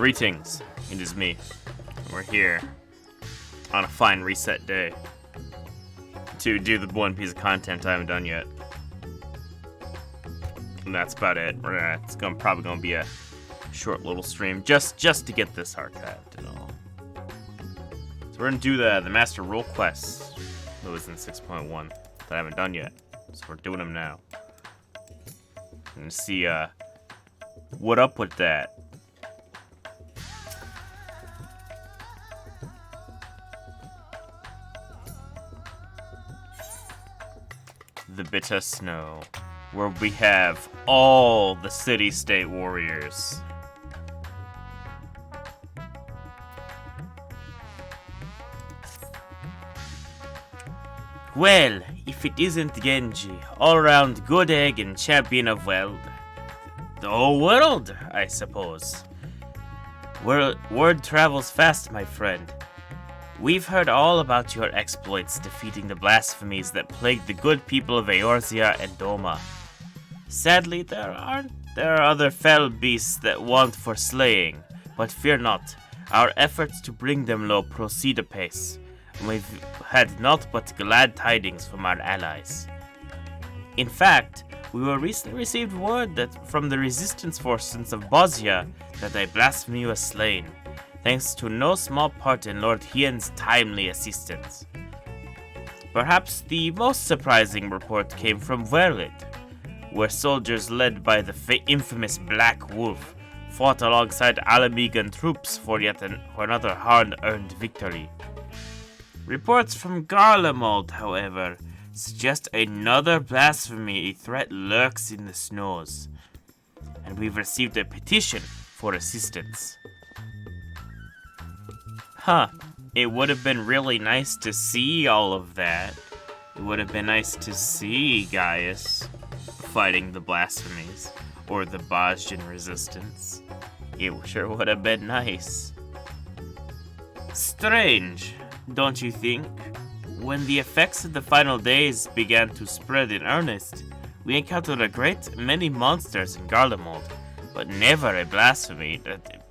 Greetings, it is me. We're here on a fine reset day to do the one piece of content I haven't done yet. And that's about it. It's probably gonna be a short little stream just to get this archived and all. So we're gonna do the master role quests that was in 6.1 that I haven't done yet. So we're doing them now. And see what up with that. The Bitter Snow, where we have all the city-state warriors. Well, if it isn't Genji, all-round good egg and champion of, well, the whole world, I suppose. Word travels fast, my friend. We've heard all about your exploits defeating the blasphemies that plagued the good people of Eorzea and Doma. Sadly, there are other fell beasts that want for slaying, but fear not. Our efforts to bring them low proceed apace, and we've had naught but glad tidings from our allies. In fact, we recently received word that from the resistance forces of Bosnia that a blasphemy was slain, thanks to no small part in Lord Hien's timely assistance. Perhaps the most surprising report came from Verlid, where soldiers led by the infamous Black Wolf fought alongside Alamigan troops for another hard-earned victory. Reports from Garlemald, however, suggest another blasphemy threat lurks in the snows, and we've received a petition for assistance. It would have been really nice to see all of that. It would have been nice to see Gaius fighting the blasphemies, or the Bosnian resistance. It sure would have been nice. Strange, don't you think? When the effects of the final days began to spread in earnest, we encountered a great many monsters in Garlemald, but never a blasphemy.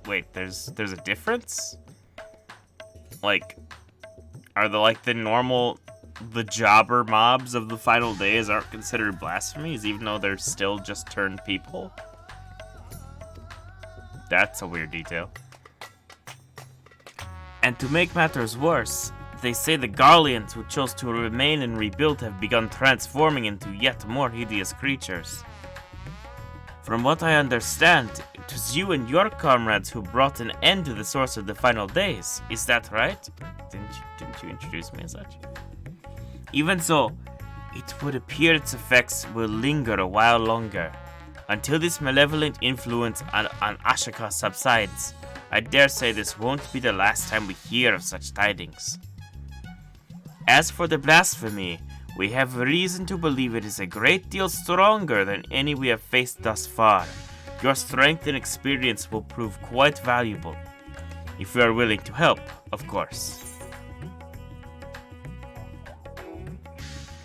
Wait, there's a difference? Like, are the jobber mobs of the final days aren't considered blasphemies, even though they're still just turned people? That's a weird detail. And to make matters worse, they say the Garleans who chose to remain and rebuild have begun transforming into yet more hideous creatures. From what I understand, it was you and your comrades who brought an end to the source of the final days. Is that right? Didn't you introduce me as such? Even so, it would appear its effects will linger a while longer. Until this malevolent influence on Ashika subsides, I dare say this won't be the last time we hear of such tidings. As for the blasphemy, we have reason to believe it is a great deal stronger than any we have faced thus far. Your strength and experience will prove quite valuable, if you are willing to help, of course.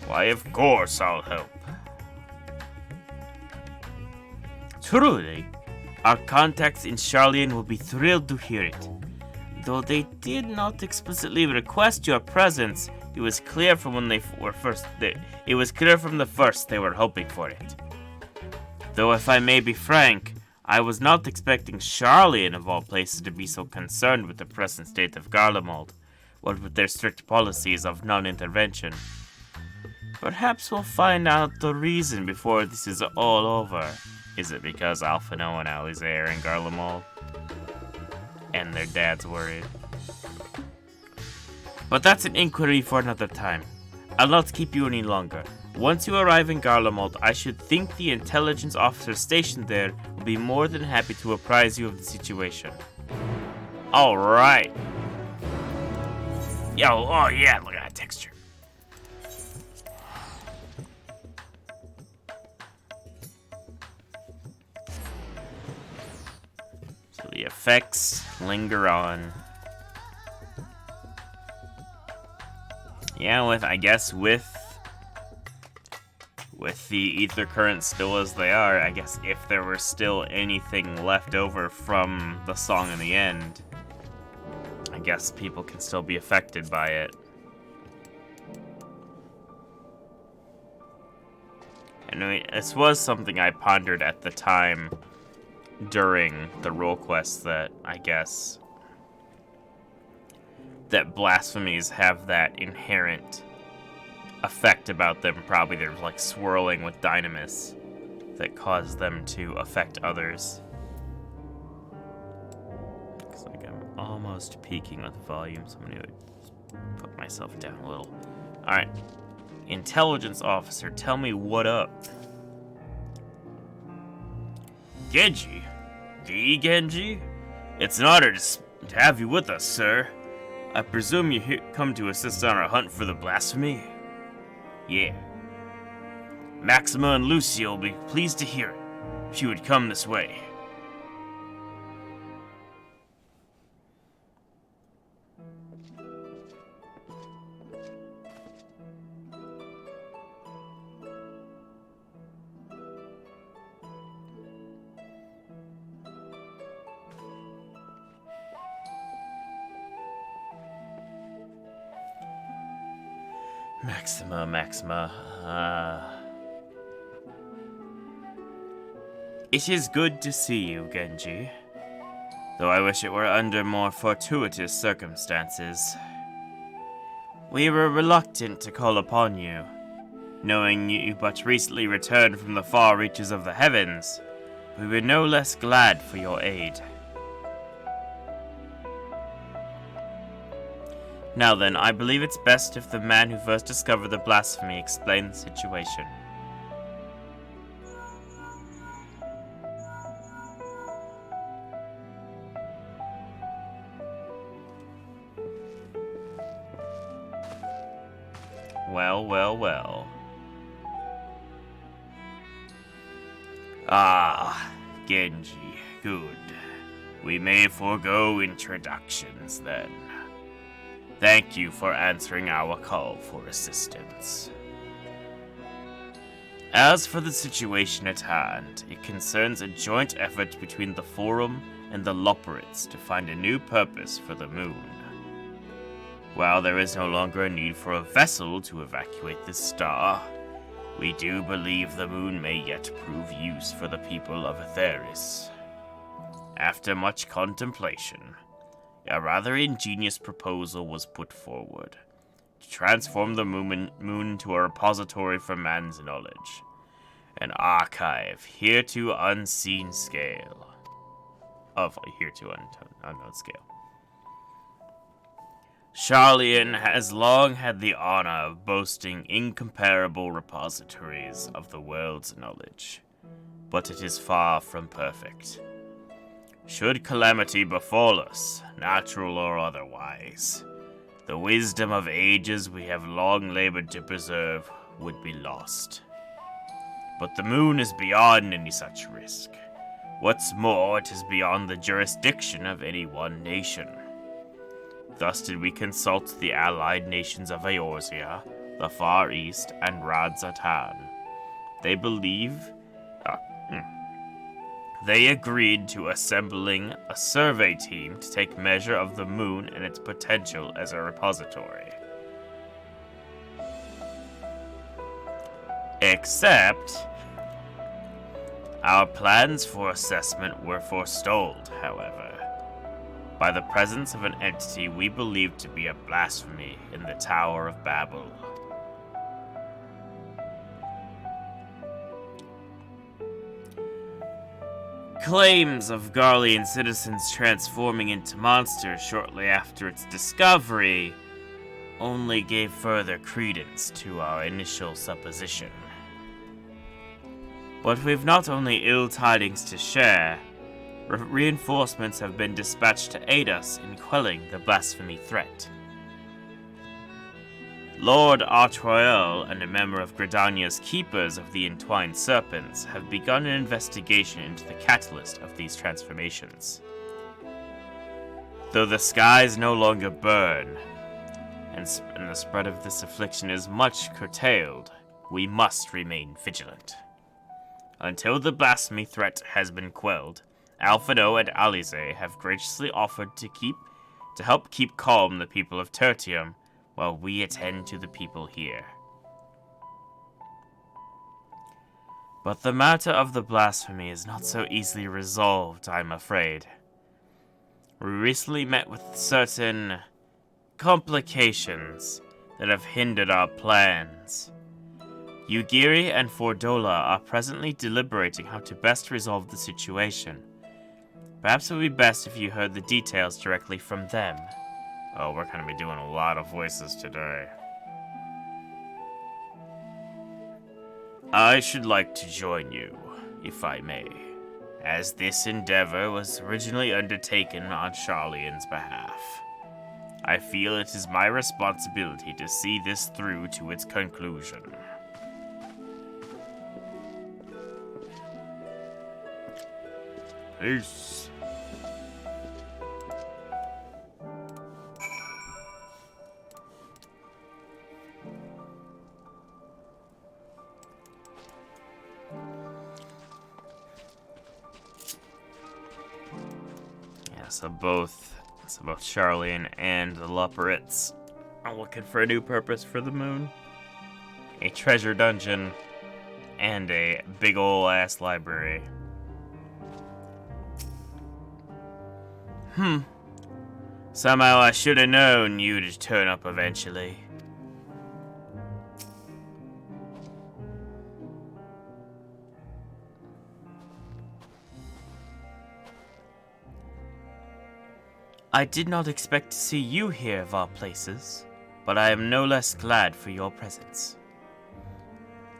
Why, of course I'll help. Truly, our contacts in Charlian will be thrilled to hear it. Though they did not explicitly request your presence, it was clear from the first they were hoping for it. Though if I may be frank, I was not expecting Charlian of all places to be so concerned with the present state of Garlemald, what with their strict policies of non-intervention. Perhaps we'll find out the reason before this is all over. Is it because Alphino and Alizair are in Garlemald? And their dad's worried. But that's an inquiry for another time. I'll not keep you any longer. Once you arrive in Garlemald, I should think the intelligence officer stationed there will be more than happy to apprise you of the situation. Alright. Oh yeah, look at that texture. So the effects linger on. Yeah, with With the ether currents still as they are, I guess if there were still anything left over from the song in the end, I guess people can still be affected by it. And this was something I pondered at the time during the role quest, that I guess that blasphemies have that inherent effect about them. Probably they're like swirling with dynamis that cause them to affect others. Looks like I'm almost peaking with volume, so I'm gonna put myself down a little. Alright. Intelligence officer, tell me what up. Genji? The Genji? It's an honor to have you with us, sir. I presume you come to assist on our hunt for the blasphemy? Yeah. Maxima and Lucia will be pleased to hear it, if you would come this way. Maxima. It is good to see you, Genji. Though I wish it were under more fortuitous circumstances. We were reluctant to call upon you, knowing you but recently returned from the far reaches of the heavens. We were no less glad for your aid. Now then, I believe it's best if the man who first discovered the blasphemy explain the situation. Well. Ah, Genji, good. We may forego introductions then. Thank you for answering our call for assistance. As for the situation at hand, it concerns a joint effort between the Forum and the Loperids to find a new purpose for the moon. While there is no longer a need for a vessel to evacuate this star, we do believe the moon may yet prove use for the people of Aetheris. After much contemplation, a rather ingenious proposal was put forward to transform the moon into a repository for man's knowledge, an archive hereto unseen scale, of a hereto unknown scale. Charlian has long had the honor of boasting incomparable repositories of the world's knowledge, but it is far from perfect. Should calamity befall us, natural or otherwise, the wisdom of ages we have long labored to preserve would be lost. But the moon is beyond any such risk. What's more, it is beyond the jurisdiction of any one nation. Thus did we consult the allied nations of Eorzea, the Far East, and Radzatan. They agreed to assembling a survey team to take measure of the moon and its potential as a repository. Except, our plans for assessment were forestalled, however, by the presence of an entity we believed to be a blasphemy in the Tower of Babel. Claims of Garlean citizens transforming into monsters shortly after its discovery only gave further credence to our initial supposition. But we've not only ill tidings to share, reinforcements have been dispatched to aid us in quelling the blasphemy threat. Lord Artroel and a member of Gridania's Keepers of the Entwined Serpents have begun an investigation into the catalyst of these transformations. Though the skies no longer burn, and the spread of this affliction is much curtailed, we must remain vigilant. Until the blasphemy threat has been quelled, Alphino and Alize have graciously offered to help keep calm the people of Tertium while we attend to the people here. But the matter of the blasphemy is not so easily resolved, I'm afraid. We recently met with certain complications that have hindered our plans. Yugiri and Fordola are presently deliberating how to best resolve the situation. Perhaps it would be best if you heard the details directly from them. Oh, we're going to be doing a lot of voices today. I should like to join you, if I may, as this endeavor was originally undertaken on Charlian's behalf. I feel it is my responsibility to see this through to its conclusion. Peace. So both Charlian and the Luperits are looking for a new purpose for the moon. A treasure dungeon and a big ol' ass library. Somehow I should have known you'd turn up eventually. I did not expect to see you here of all places, but I am no less glad for your presence.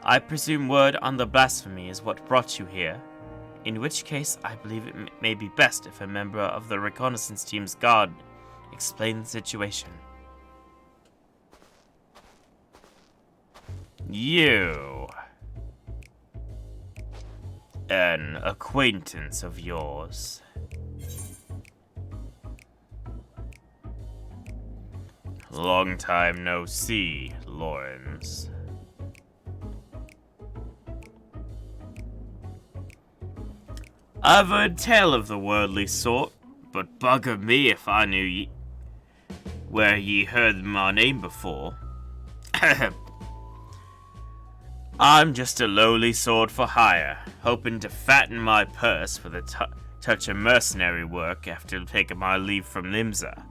I presume word on the blasphemy is what brought you here, in which case I believe it may be best if a member of the reconnaissance team's guard explain the situation. You, an acquaintance of yours. Long time no see, Lawrence. I've heard tell of the worldly sort, but bugger me if I knew where ye heard my name before. I'm just a lowly sword for hire, hoping to fatten my purse with a touch of mercenary work after taking my leave from Limsa.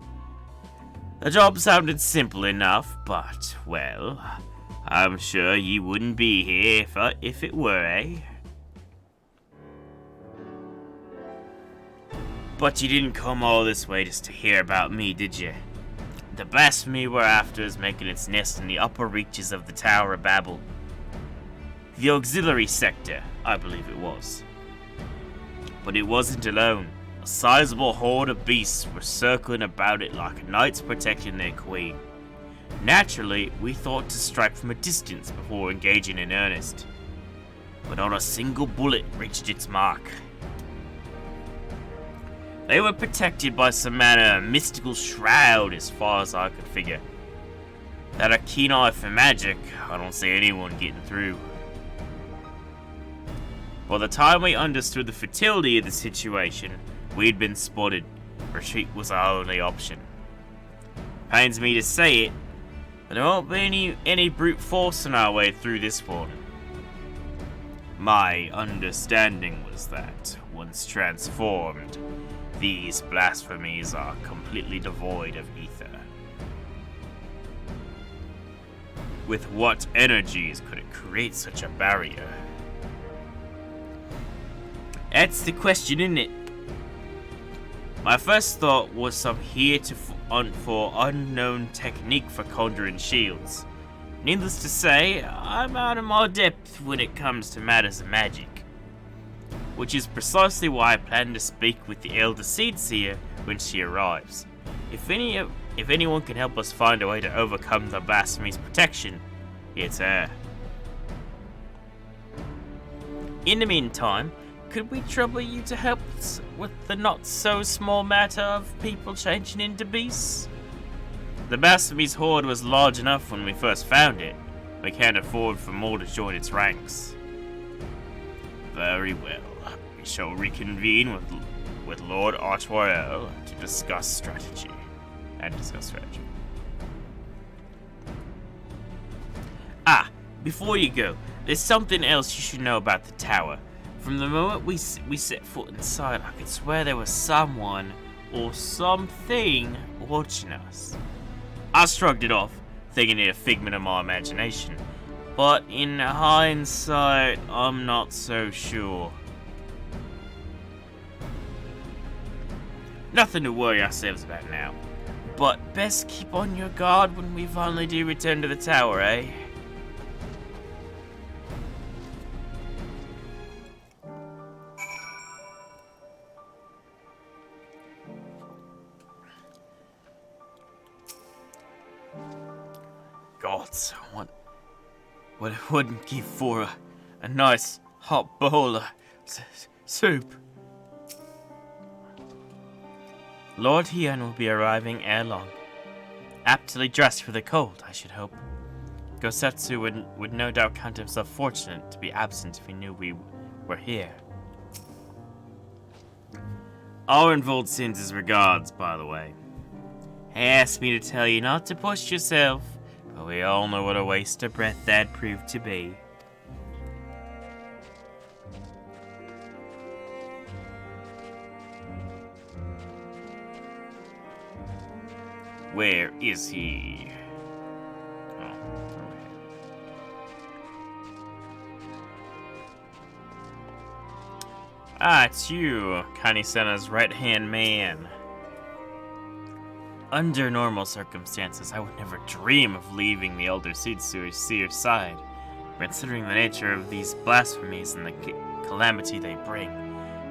The job sounded simple enough, but, well, I'm sure ye wouldn't be here if it were, eh? But you didn't come all this way just to hear about me, did you? The blasphemy we're after is making its nest in the upper reaches of the Tower of Babel. The auxiliary sector, I believe it was. But it wasn't alone. A sizable horde of beasts were circling about it like knights protecting their queen. Naturally, we thought to strike from a distance before engaging in earnest. But not a single bullet reached its mark. They were protected by some manner of mystical shroud as far as I could figure. Without a keen eye for magic, I don't see anyone getting through. By the time we understood the futility of the situation, we'd been spotted. Retreat was our only option. Pains me to say it, but there won't be any brute forcing our way through this one. My understanding was that, once transformed, these blasphemies are completely devoid of ether. With what energies could it create such a barrier? That's the question, isn't it? My first thought was some heretofore unknown technique for conjuring shields. Needless to say, I'm out of my depth when it comes to matters of magic. Which is precisely why I plan to speak with the Elder Seedseer when she arrives. If anyone can help us find a way to overcome the blasphemy's protection, it's her. In the meantime, could we trouble you to help us with the not-so-small matter of people changing into beasts? The blasphemy's horde was large enough when we first found it, We can't afford for more to join its ranks. Very well. We shall reconvene with Lord Artois to discuss strategy. Ah, before you go, there's something else you should know about the tower. From the moment we set foot inside, I could swear there was someone or something watching us. I shrugged it off, thinking it a figment of my imagination. But in hindsight, I'm not so sure. Nothing to worry ourselves about now. But best keep on your guard when we finally do return to the tower, eh? Gods, what I wouldn't give for a nice hot bowl of soup. Lord Hian will be arriving ere long. Aptly dressed for the cold, I should hope. Gosetsu would no doubt count himself fortunate to be absent if he knew we were here. Orenvold sends his regards, by the way. He asked me to tell you not to push yourself, but we all know what a waste of breath that proved to be. Where is he? Oh, okay. Ah, it's you, Kani-sena's right-hand man. Under normal circumstances, I would never dream of leaving the Elder Seer's side, considering the nature of these blasphemies and the calamity they bring.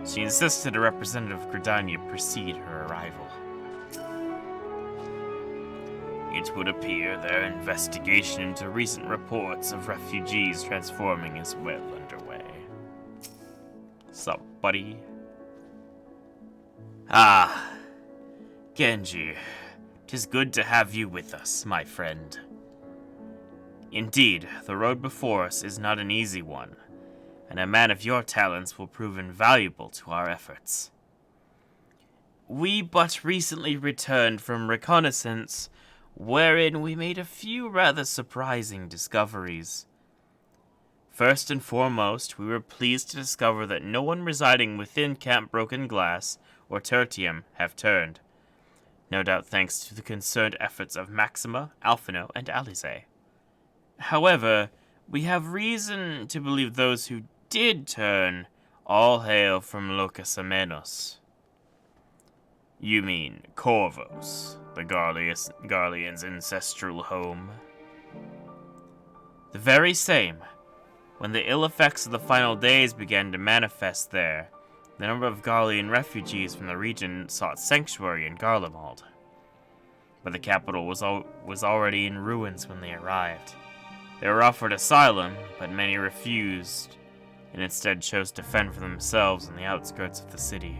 She insisted a representative of Gridania precede her arrival. It would appear their investigation into recent reports of refugees transforming is well underway. Sup, buddy? Ah, Genji. 'Tis good to have you with us, my friend. Indeed, the road before us is not an easy one, and a man of your talents will prove invaluable to our efforts. We but recently returned from reconnaissance, wherein we made a few rather surprising discoveries. First and foremost, we were pleased to discover that no one residing within Camp Broken Glass or Tertium have turned. No doubt thanks to the concerned efforts of Maxima, Alphino, and Alize. However, we have reason to believe those who did turn all hail from Locus Amenos. You mean Corvos, the Garlean's ancestral home? The very same. When the ill effects of the final days began to manifest there, the number of Garlean refugees from the region sought sanctuary in Garlemald. But the capital was already in ruins when they arrived. They were offered asylum, but many refused, and instead chose to fend for themselves on the outskirts of the city.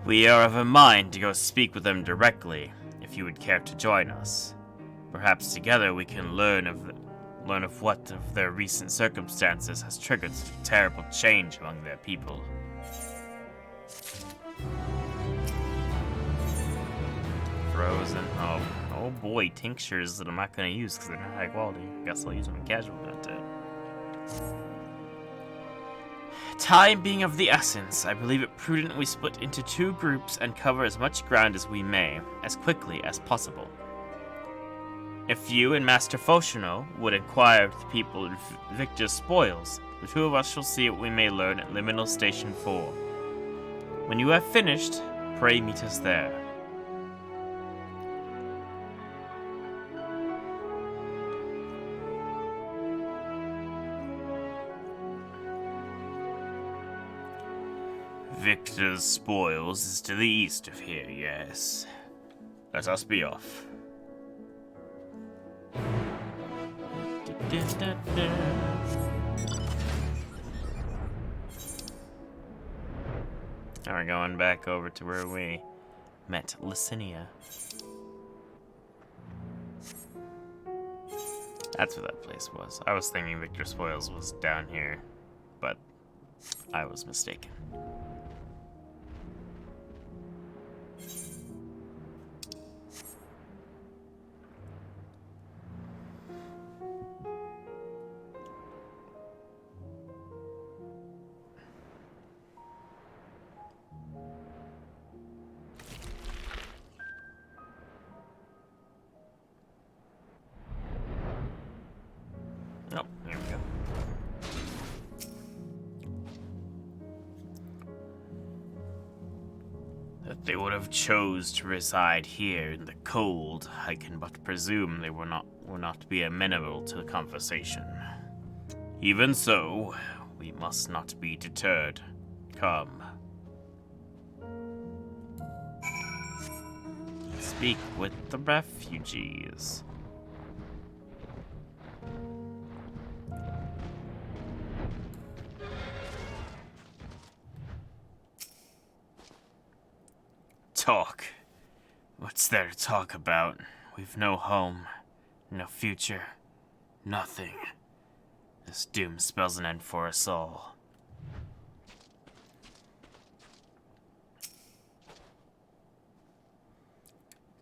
We are of a mind to go speak with them directly, if you would care to join us. Perhaps together we can learn of what of their recent circumstances has triggered such a terrible change among their people. Frozen. Oh boy, tinctures that I'm not going to use because they're not high quality. I guess I'll use them in casual content. Time being of the essence, I believe it prudent we split into two groups and cover as much ground as we may, as quickly as possible. If you and Master Foshino would inquire of the people of Victor's spoils, the two of us shall see what we may learn at Liminal Station 4. When you have finished, pray meet us there. Victor's spoils is to the east of here, yes. Let us be off. Now we're going back over to where we met Licinia. That's what that place was. I was thinking Victor Spoils was down here, but I was mistaken. Oh, here we go. That they would have chose to reside here in the cold, I can but presume they will not be amenable to the conversation. Even so, we must not be deterred. Come. Speak with the refugees. Talk. What's there to talk about? We've no home, no future, nothing. This doom spells an end for us all.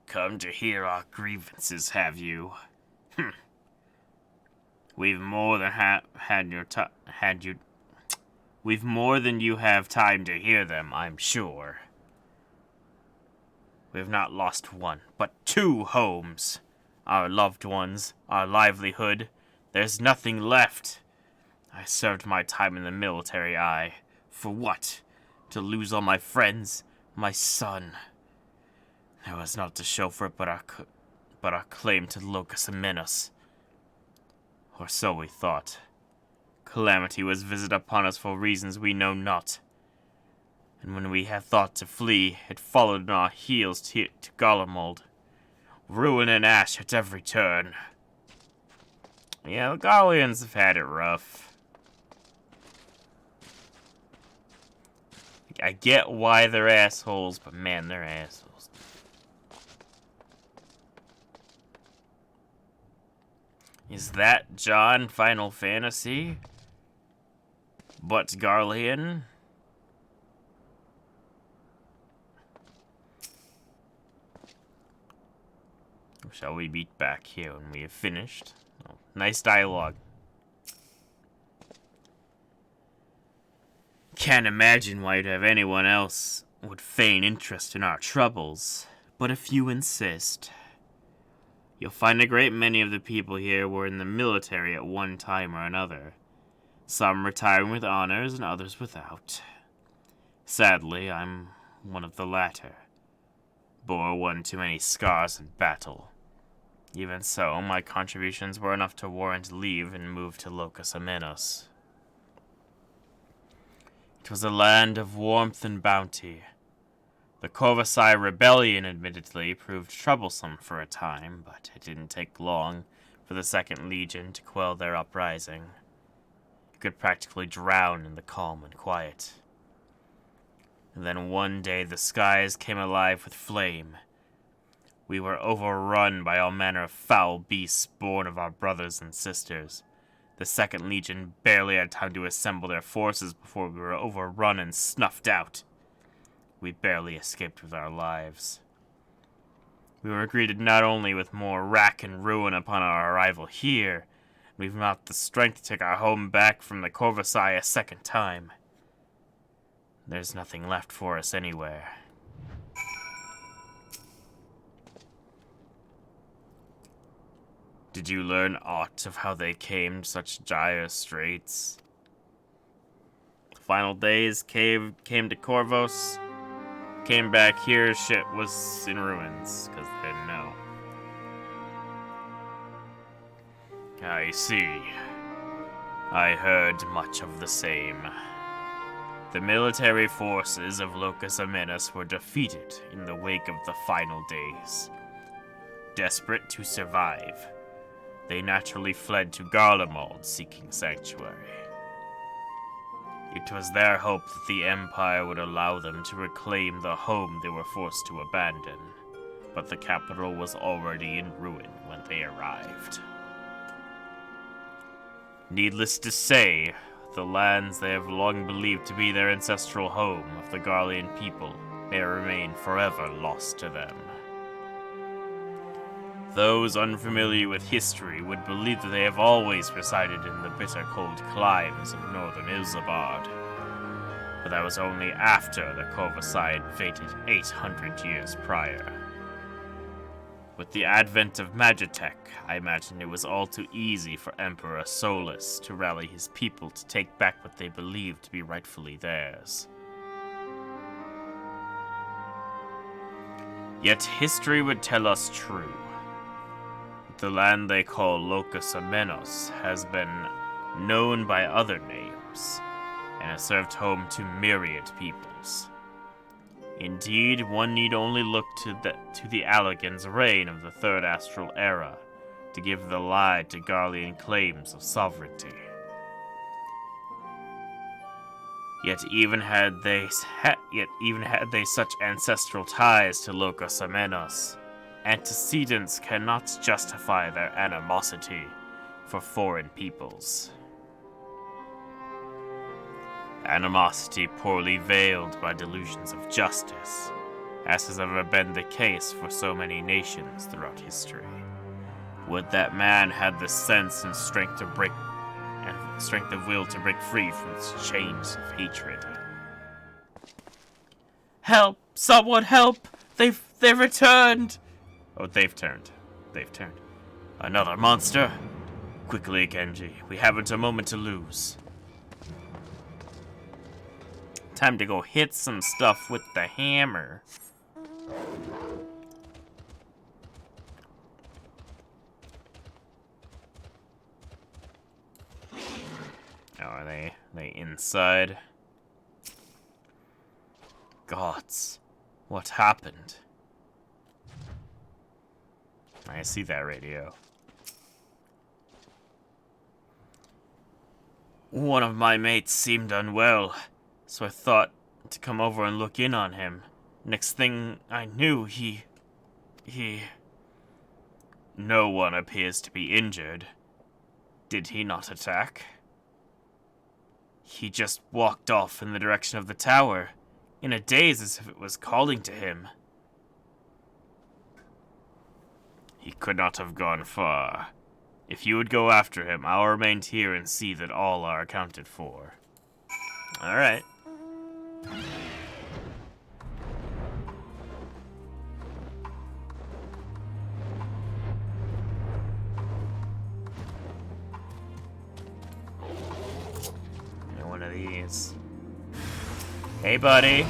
Come to hear our grievances, have you? We've more than We've more than you have time to hear them, I'm sure. We have not lost one, but 2 homes. Our loved ones, our livelihood. There's nothing left. I served my time in the military, for what? To lose all my friends, my son. There was not to show for it but our claim to Locus and Minos. Or so we thought. Calamity was visited upon us for reasons we know not. And when we had thought to flee, it followed on our heels to Garlemald. Ruin and ash at every turn. Yeah, the Garleans have had it rough. I get why they're assholes, but man, they're assholes. Is that John Final Fantasy? But Garlean? Shall we meet back here when we have finished? Oh, nice dialogue. Can't imagine why you'd have anyone else would feign interest in our troubles, but if you insist. You'll find a great many of the people here were in the military at one time or another, some retiring with honors and others without. Sadly, I'm one of the latter. Bore one too many scars in battle. Even so, my contributions were enough to warrant leave and move to Locus Amenos. It was a land of warmth and bounty. The Corvusai rebellion admittedly proved troublesome for a time, but it didn't take long for the Second Legion to quell their uprising. You could practically drown in the calm and quiet. And then one day the skies came alive with flame. We were overrun by all manner of foul beasts born of our brothers and sisters. The Second Legion barely had time to assemble their forces before we were overrun and snuffed out. We barely escaped with our lives. We were greeted not only with more wrack and ruin upon our arrival here, we've not the strength to take our home back from the Corvusai a second time. There's nothing left for us anywhere. Did you learn aught of how they came to such dire straits? The final days came to Corvos. Came back here, shit was in ruins, because they didn't know. I see. I heard much of the same. The military forces of Locus Amenos were defeated in the wake of the final days. Desperate to survive, they naturally fled to Garlemald seeking sanctuary. It was their hope that the Empire would allow them to reclaim the home they were forced to abandon, but the capital was already in ruin when they arrived. Needless to say, the lands they have long believed to be their ancestral home of the Garlean people may remain forever lost to them. Those unfamiliar with history would believe that they have always resided in the bitter cold climes of northern Ilzabard. But that was only after the Corvusai invaded 800 years prior. With the advent of Magitech, I imagine it was all too easy for Emperor Solus to rally his people to take back what they believed to be rightfully theirs. Yet history would tell us true. The land they call Locus Amenos has been known by other names, and has served home to myriad peoples. Indeed, one need only look to the Allagan's reign of the Third Astral Era to give the lie to Garlean claims of sovereignty. Yet even had they such ancestral ties to Locus Amenos, antecedents cannot justify their animosity for foreign peoples. Animosity poorly veiled by delusions of justice, as has ever been the case for so many nations throughout history. Would that man had the sense and strength of will to break free from its chains of hatred. Help! Someone help! They've returned! Oh, they've turned. Another monster? Quickly, Genji. We haven't a moment to lose. Time to go hit some stuff with the hammer. Oh, are they inside? Gods, what happened? I see that radio. One of my mates seemed unwell, so I thought to come over and look in on him. Next thing I knew, he... No one appears to be injured. Did he not attack? He just walked off in the direction of the tower, in a daze as if it was calling to him. He could not have gone far. If you would go after him, I'll remain here and see that all are accounted for. Alright. One of these. Hey, buddy.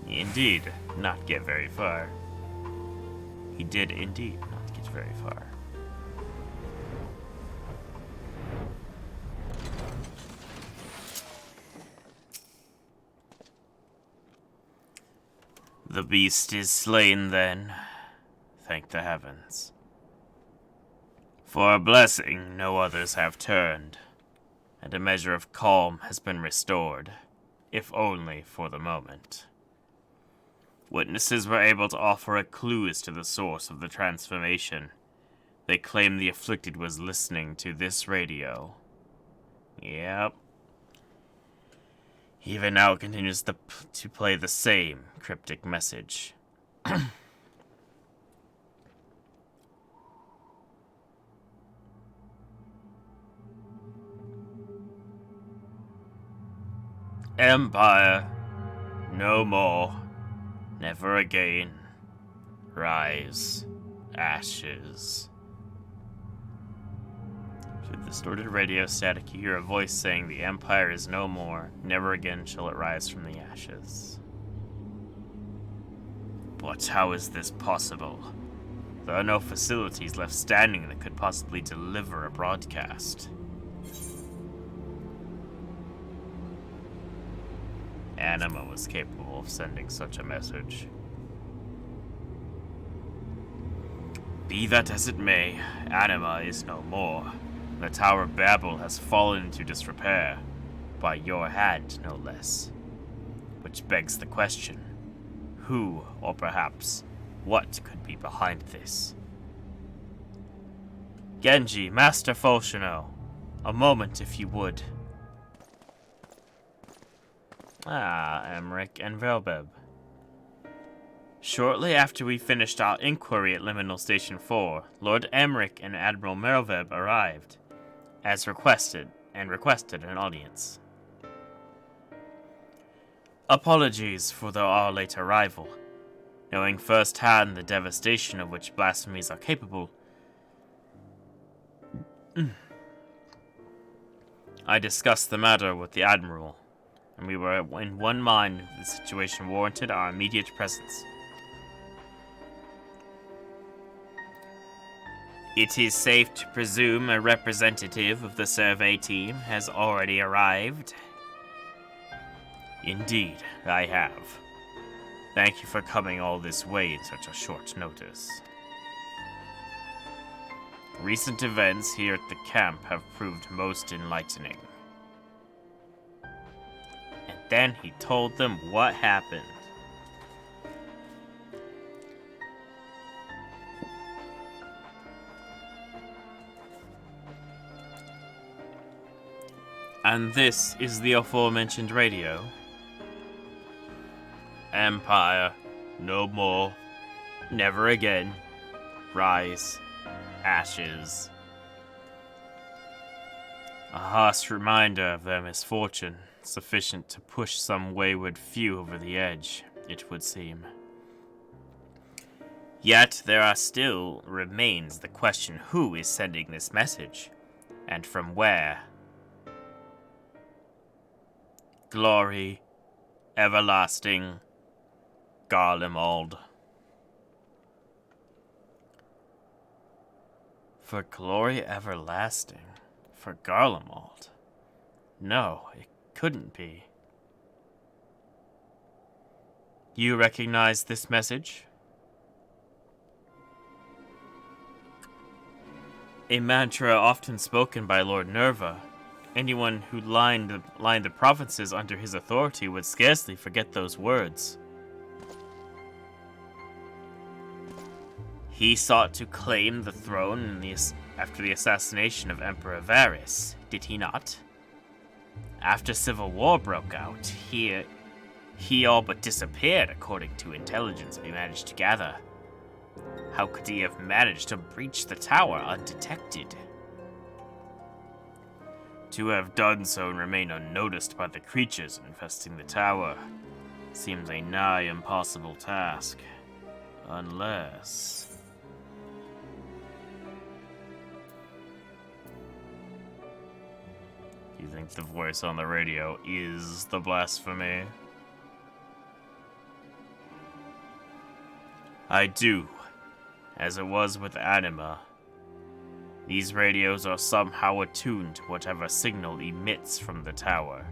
Indeed, not get very far. He did indeed not get very far. The beast is slain then, thank the heavens. For a blessing, no others have turned, and a measure of calm has been restored, if only for the moment. Witnesses were able to offer a clue as to the source of the transformation. They claim the afflicted was listening to this radio. Yep. Even now it continues to play the same cryptic message. Empire, no more. Never again. Rise. Ashes. Through the distorted radio static, you hear a voice saying, "The Empire is no more. Never again shall it rise from the ashes." But how is this possible? There are no facilities left standing that could possibly deliver a broadcast. Anima was capable of sending such a message. Be that as it may, Anima is no more. The Tower of Babel has fallen into disrepair, by your hand, no less. Which begs the question, who, or perhaps, what could be behind this? Genji, Master Fulshino, a moment if you would. Ah, Emmerich and Velbeb. Shortly after we finished our inquiry at Liminal Station 4, Lord Emmerich and Admiral Merlveb arrived, as requested an audience. Apologies for our late arrival. Knowing firsthand the devastation of which blasphemies are capable, I discussed the matter with the Admiral, and we were in one mind that the situation warranted our immediate presence. It is safe to presume a representative of the survey team has already arrived. Indeed, I have. Thank you for coming all this way in such a short notice. Recent events here at the camp have proved most enlightening. And then he told them what happened. And this is the aforementioned radio. Empire, no more, never again, rise, ashes. A harsh reminder of their misfortune, sufficient to push some wayward few over the edge, it would seem. Yet there are still remains the question who is sending this message, and from where. Glory, everlasting, Garlemald. For glory everlasting, for Garlemald? No, it couldn't be. You recognize this message? A mantra often spoken by Lord Nerva. Anyone who lined the provinces under his authority would scarcely forget those words. He sought to claim the throne after the assassination of Emperor Varys, did he not? After civil war broke out, he all but disappeared according to intelligence we managed to gather. How could he have managed to breach the tower undetected? To have done so and remain unnoticed by the creatures infesting the tower seems a nigh impossible task. Unless... You think the voice on the radio is the blasphemy? I do. As it was with Anima. These radios are somehow attuned to whatever signal emits from the tower.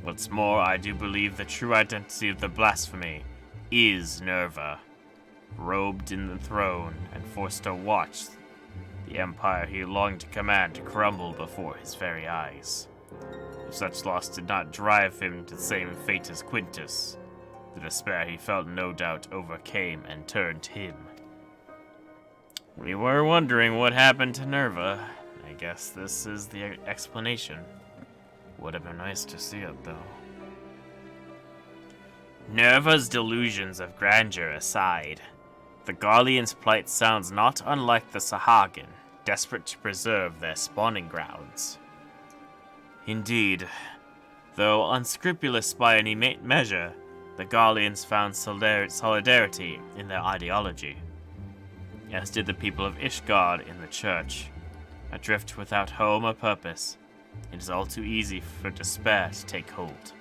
What's more, I do believe the true identity of the blasphemy is Nerva, robed in the throne and forced to watch the empire he longed to command to crumble before his very eyes. If such loss did not drive him to the same fate as Quintus, the despair he felt no doubt overcame and turned him. We were wondering what happened to Nerva. I guess this is the explanation. Would have been nice to see it, though. Nerva's delusions of grandeur aside, the Garlean's plight sounds not unlike the Sahagin, desperate to preserve their spawning grounds. Indeed, though unscrupulous by any measure, the Garleans found solidarity in their ideology, as did the people of Ishgard in the church. Adrift without home or purpose, it is all too easy for despair to take hold.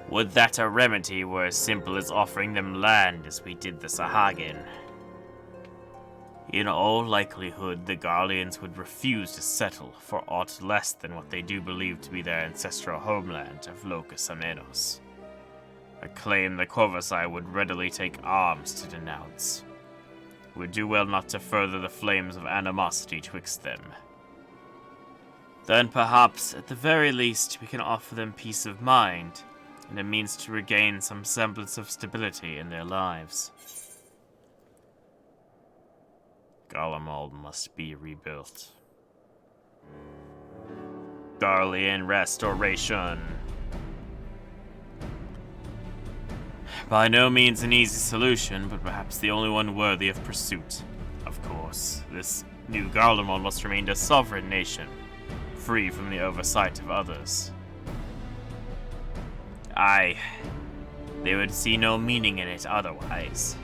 Would that a remedy were as simple as offering them land as we did the Sahagin. In all likelihood, the Garleans would refuse to settle for aught less than what they do believe to be their ancestral homeland of Locus Amenos. a claim the Corvusci would readily take arms to denounce. Would do well not to further the flames of animosity twixt them. Then perhaps, at the very least, we can offer them peace of mind, and a means to regain some semblance of stability in their lives. Garlemald must be rebuilt. Garlean restoration. By no means an easy solution, but perhaps the only one worthy of pursuit. Of course, this new Garlemald must remain a sovereign nation, free from the oversight of others. Aye, they would see no meaning in it otherwise.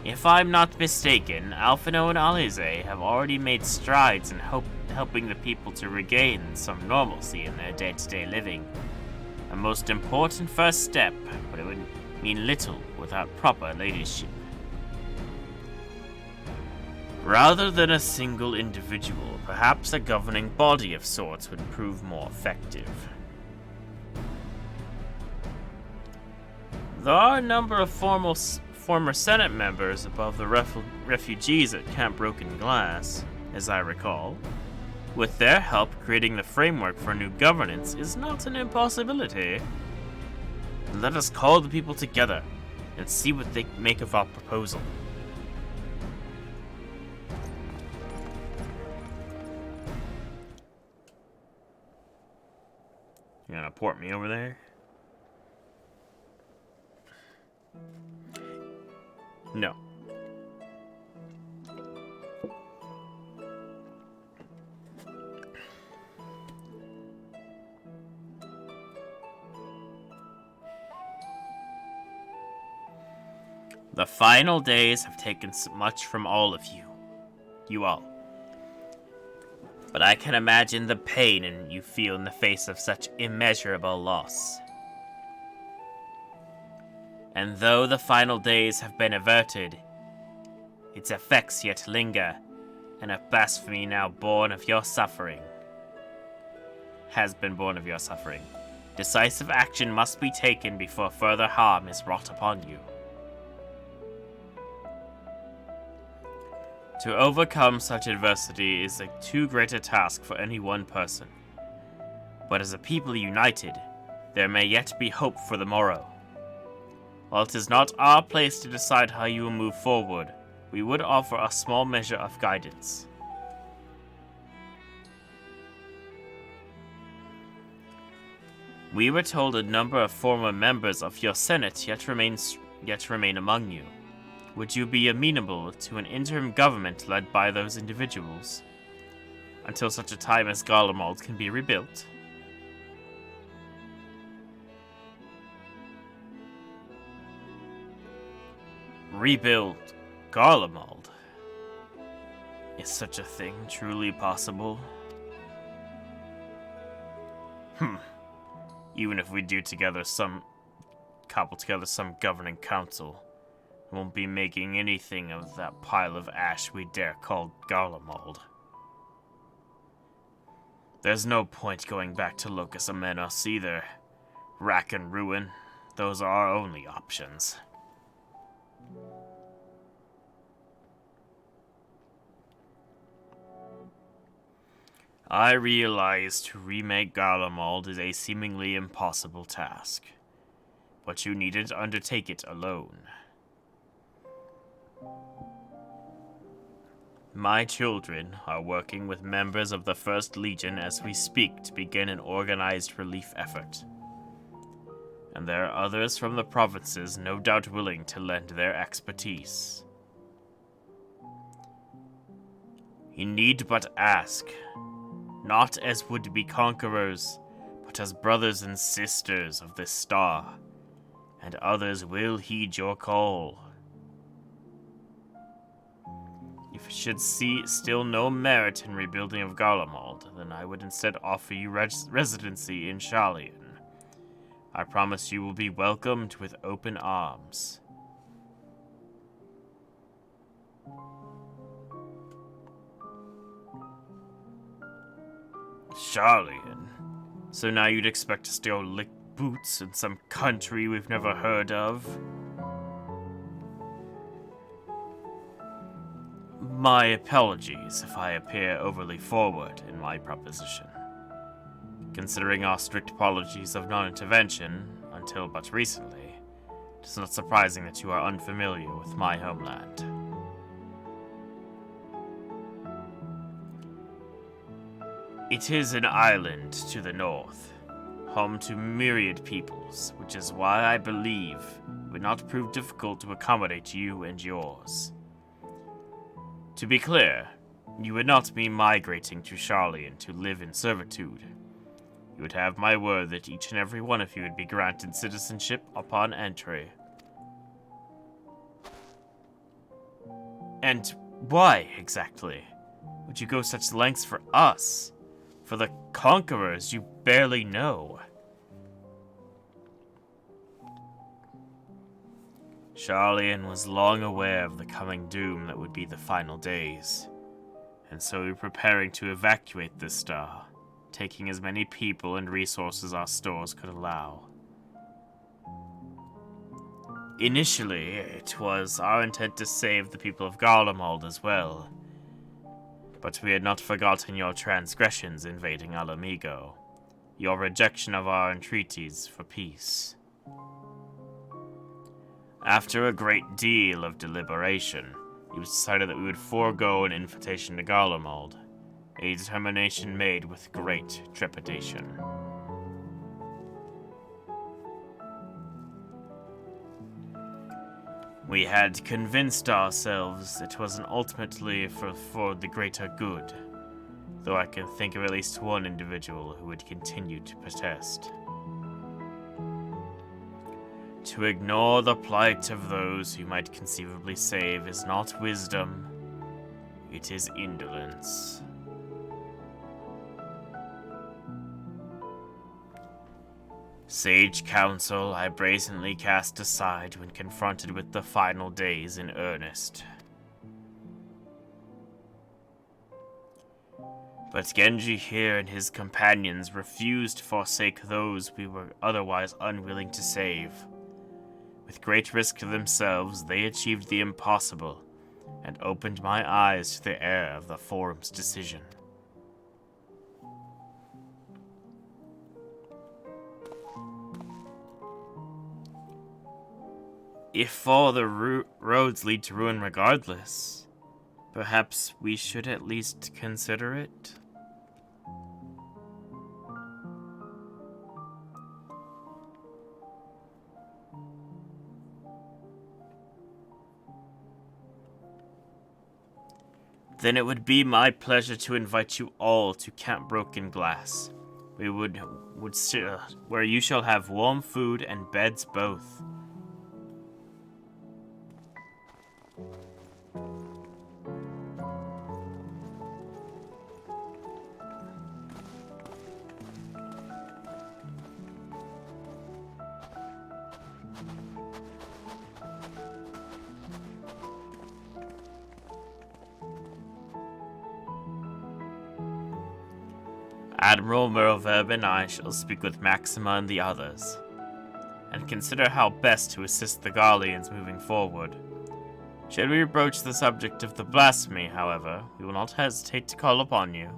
If I'm not mistaken, Alphino and Alize have already made strides in helping the people to regain some normalcy in their day-to-day living. A most important first step, but it would mean little without proper leadership. Rather than a single individual, perhaps a governing body of sorts would prove more effective. There are a number of former Senate members above the refugees at Camp Broken Glass, as I recall. With their help, creating the framework for new governance is not an impossibility. Let us call the people together and see what they make of our proposal. You gonna port me over there? No. The final days have taken so much from all of you. You all. But I can imagine the pain you feel in the face of such immeasurable loss. And though the final days have been averted, its effects yet linger, and a blasphemy now born of your suffering has been born of your suffering. Decisive action must be taken before further harm is wrought upon you. To overcome such adversity is too great a task for any one person. But as a people united, there may yet be hope for the morrow. While it is not our place to decide how you will move forward, we would offer a small measure of guidance. We were told a number of former members of your Senate yet remain among you. Would you be amenable to an interim government led by those individuals, until such a time as Garlemald can be rebuilt? Rebuild Garlemald? Is such a thing truly possible? Even if we cobble together some governing council, we won't be making anything of that pile of ash we dare call Garlemald. There's no point going back to Locus Amenos either. Rack and ruin, those are our only options. I realize to remake Garlemald is a seemingly impossible task, but you needn't undertake it alone. My children are working with members of the 1st Legion as we speak to begin an organized relief effort. And there are others from the provinces no doubt willing to lend their expertise. You need but ask, not as would-be conquerors, but as brothers and sisters of this star, and others will heed your call. If you should see still no merit in rebuilding of Garlemald, then I would instead offer you residency in Sharlayan. I promise you will be welcomed with open arms. Sharlayan? So now you'd expect us to go lick boots in some country we've never heard of. My apologies if I appear overly forward in my proposition. Considering our strict policies of non-intervention, until but recently, it is not surprising that you are unfamiliar with my homeland. It is an island to the north, home to myriad peoples, which is why I believe it would not prove difficult to accommodate you and yours. To be clear, you would not be migrating to Charlian to live in servitude. You would have my word that each and every one of you would be granted citizenship upon entry. And why, exactly, would you go such lengths for us? For the conquerors you barely know? Charlian was long aware of the coming doom that would be the final days, and so we were preparing to evacuate this star, taking as many people and resources our stores could allow. Initially, it was our intent to save the people of Garlemald as well, but we had not forgotten your transgressions invading Alamigo, your rejection of our entreaties for peace. After a great deal of deliberation, it was decided that we would forego an invitation to Garlemald, a determination made with great trepidation. We had convinced ourselves it wasn't ultimately for the greater good, though I can think of at least one individual who would continue to protest. To ignore the plight of those who might conceivably save is not wisdom, it is indolence. Sage counsel I brazenly cast aside when confronted with the final days in earnest. But Genji here and his companions refused to forsake those we were otherwise unwilling to save. With great risk to themselves, they achieved the impossible and opened my eyes to the error of the Forum's decision. If all the roads lead to ruin regardless, perhaps we should at least consider it. Then it would be my pleasure to invite you all to Camp Broken Glass. We would where you shall have warm food and beds both. Admiral Merlverb and I shall speak with Maxima and the others, and consider how best to assist the Garleans moving forward. Should we broach the subject of the blasphemy, however, we will not hesitate to call upon you.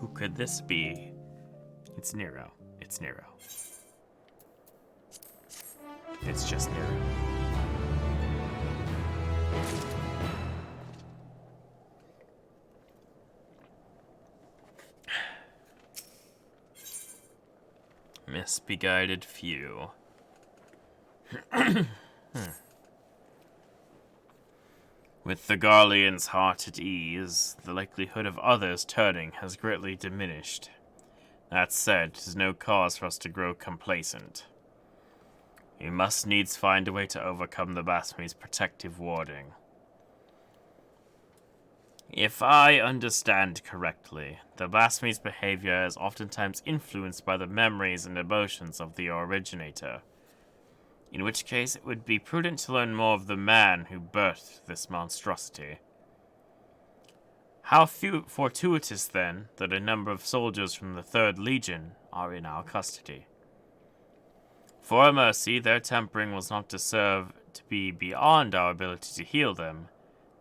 Who could this be? It's Nero. It's Nero. It's just Nero. Misbeguided few. With the Garlean's heart at ease, the likelihood of others turning has greatly diminished. That said, it is no cause for us to grow complacent. We must needs find a way to overcome the Blasphemy's protective warding. If I understand correctly, the blasphemy's behavior is oftentimes influenced by the memories and emotions of the originator. In which case, it would be prudent to learn more of the man who birthed this monstrosity. How fortuitous, then, that a number of soldiers from the 3rd Legion are in our custody. For a mercy, their tempering was not to serve to be beyond our ability to heal them.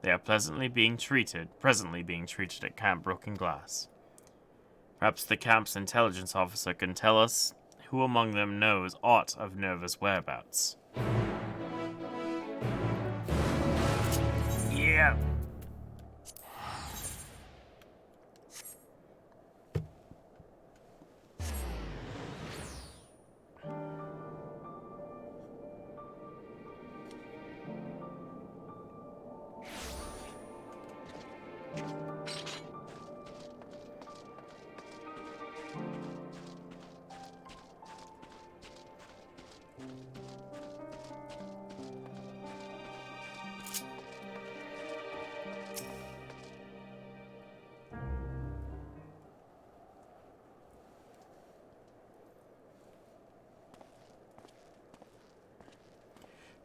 They are presently being treated at Camp Broken Glass. Perhaps the camp's intelligence officer can tell us who among them knows aught of Nerva's whereabouts. Yeah.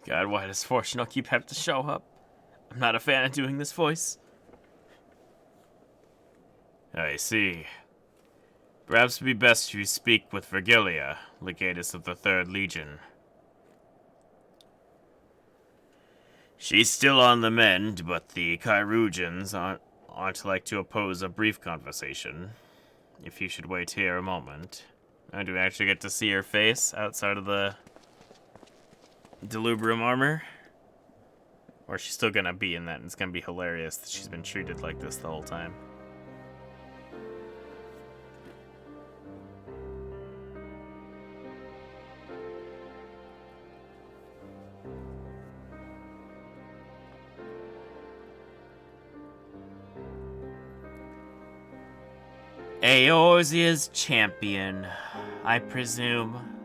God, why does Fortunal keep having to show up? I'm not a fan of doing this voice. I see. Perhaps it would be best you speak with Virgilia, Legatus of the 3rd Legion. She's still on the mend, but the Chirurgeons aren't like to oppose a brief conversation. If you should wait here a moment. Do we actually get to see her face outside of the Delubrum armor? Or is she still gonna be in that and it's gonna be hilarious that she's been treated like this the whole time? Eorzea's champion, I presume,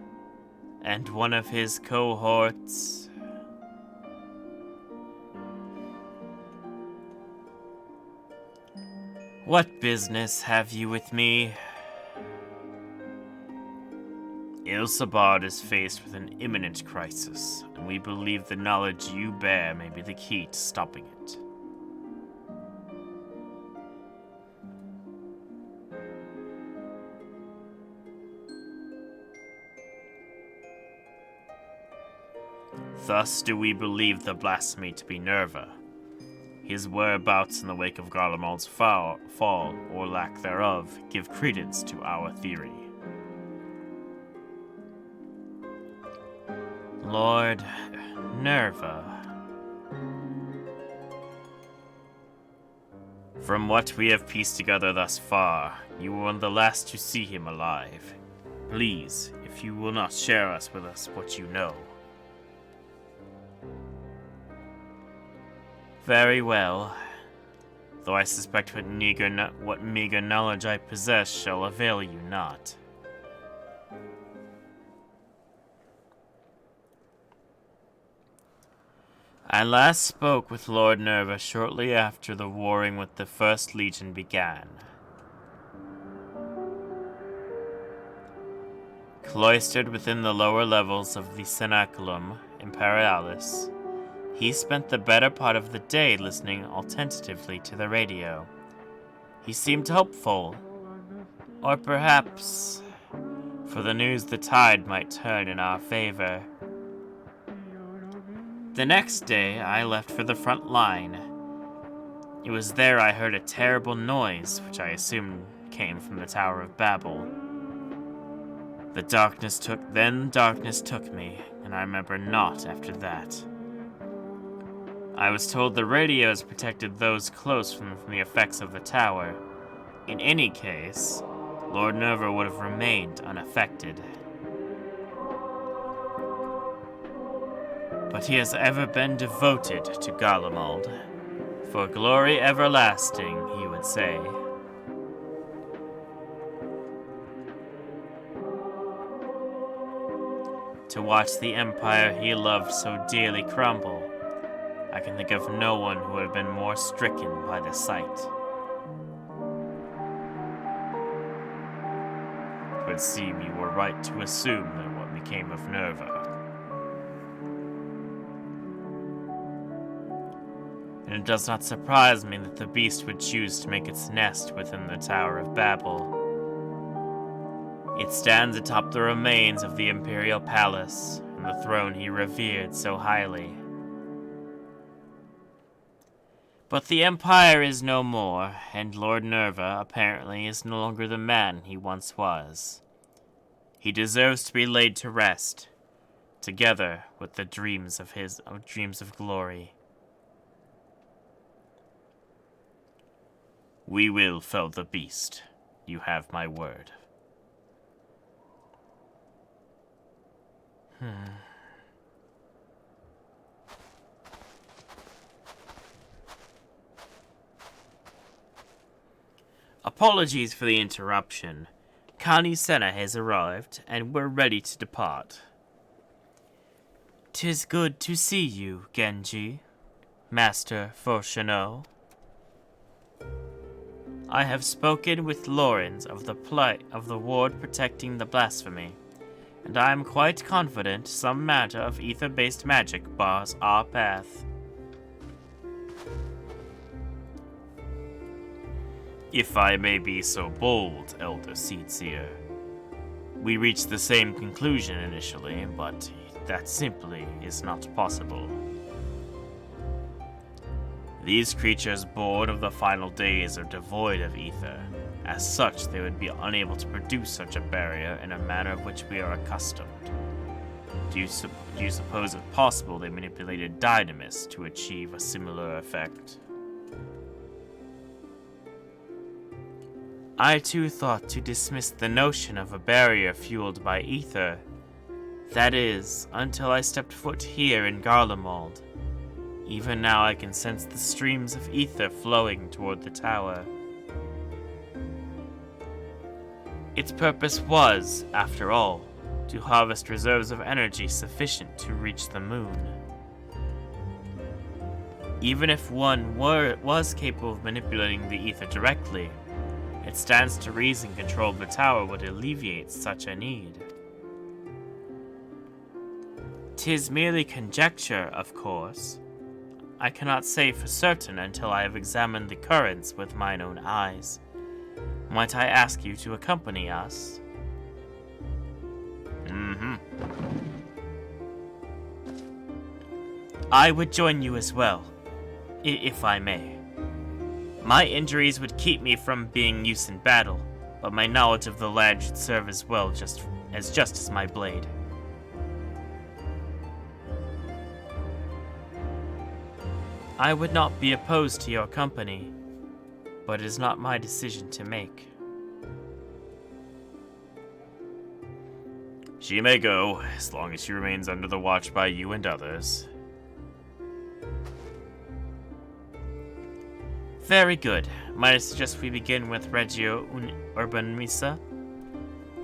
and one of his cohorts. What business have you with me? Ilsabard is faced with an imminent crisis, and we believe the knowledge you bear may be the key to stopping it. Thus do we believe the blasphemy to be Nerva. His whereabouts in the wake of Garlemald's fall, or lack thereof, give credence to our theory. Lord Nerva. From what we have pieced together thus far, you were one of the last to see him alive. Please, if you will not share with us what you know. Very well, though I suspect what meager knowledge I possess shall avail you not. I last spoke with Lord Nerva shortly after the warring with the 1st Legion began. Cloistered within the lower levels of the Cenaculum Imperialis, he spent the better part of the day listening attentively to the radio. He seemed hopeful, or perhaps for the news the tide might turn in our favor. The next day, I left for the front line. It was there I heard a terrible noise, which I assumed came from the Tower of Babel. Darkness took me, and I remember naught after that. I was told the radios protected those close from the effects of the tower. In any case, Lord Nerva would have remained unaffected. But he has ever been devoted to Garlemald. For glory everlasting, he would say. To watch the empire he loved so dearly crumble, I can think of no one who would have been more stricken by the sight. It would seem you were right to assume that what became of Nerva. And it does not surprise me that the beast would choose to make its nest within the Tower of Babel. It stands atop the remains of the Imperial Palace, and the throne he revered so highly. But the Empire is no more, and Lord Nerva apparently is no longer the man he once was. He deserves to be laid to rest, together with the dreams of glory. We will fell the beast. You have my word. Apologies for the interruption. Kani Senna has arrived, and we're ready to depart. 'Tis good to see you, Genji, Master Fourcheneau. I have spoken with Lorenz of the plight of the ward protecting the blasphemy, and I am quite confident some matter of ether-based magic bars our path. If I may be so bold, Elder Seedseer, we reached the same conclusion initially, but that simply is not possible. These creatures born of the final days are devoid of ether. As such, they would be unable to produce such a barrier in a manner of which we are accustomed. Do you suppose it possible they manipulated Dynamis to achieve a similar effect? I too thought to dismiss the notion of a barrier fueled by ether. That is, until I stepped foot here in Garlemald. Even now I can sense the streams of ether flowing toward the tower. Its purpose was, after all, to harvest reserves of energy sufficient to reach the moon. Even if one was capable of manipulating the ether directly, it stands to reason control of the tower would alleviate such a need. 'Tis merely conjecture, of course. I cannot say for certain until I have examined the currents with mine own eyes. Might I ask you to accompany us? I would join you as well, if I may. My injuries would keep me from being used in battle, but my knowledge of the land should serve as well just as my blade. I would not be opposed to your company, but it is not my decision to make. She may go, as long as she remains under the watch by you and others. Very good. Might I suggest we begin with Regio Urban Misa?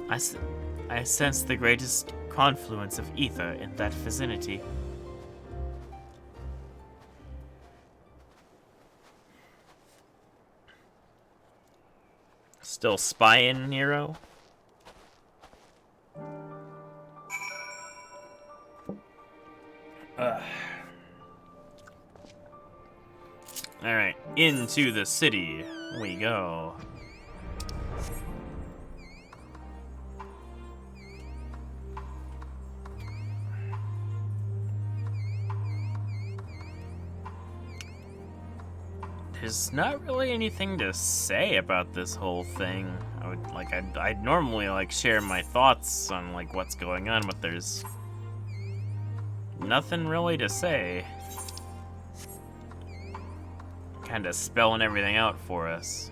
I sense the greatest confluence of ether in that vicinity. Still spying, Nero? Alright, into the city we go. There's not really anything to say about this whole thing. I'd normally share my thoughts on what's going on, but there's nothing really to say. Kind of spelling everything out for us.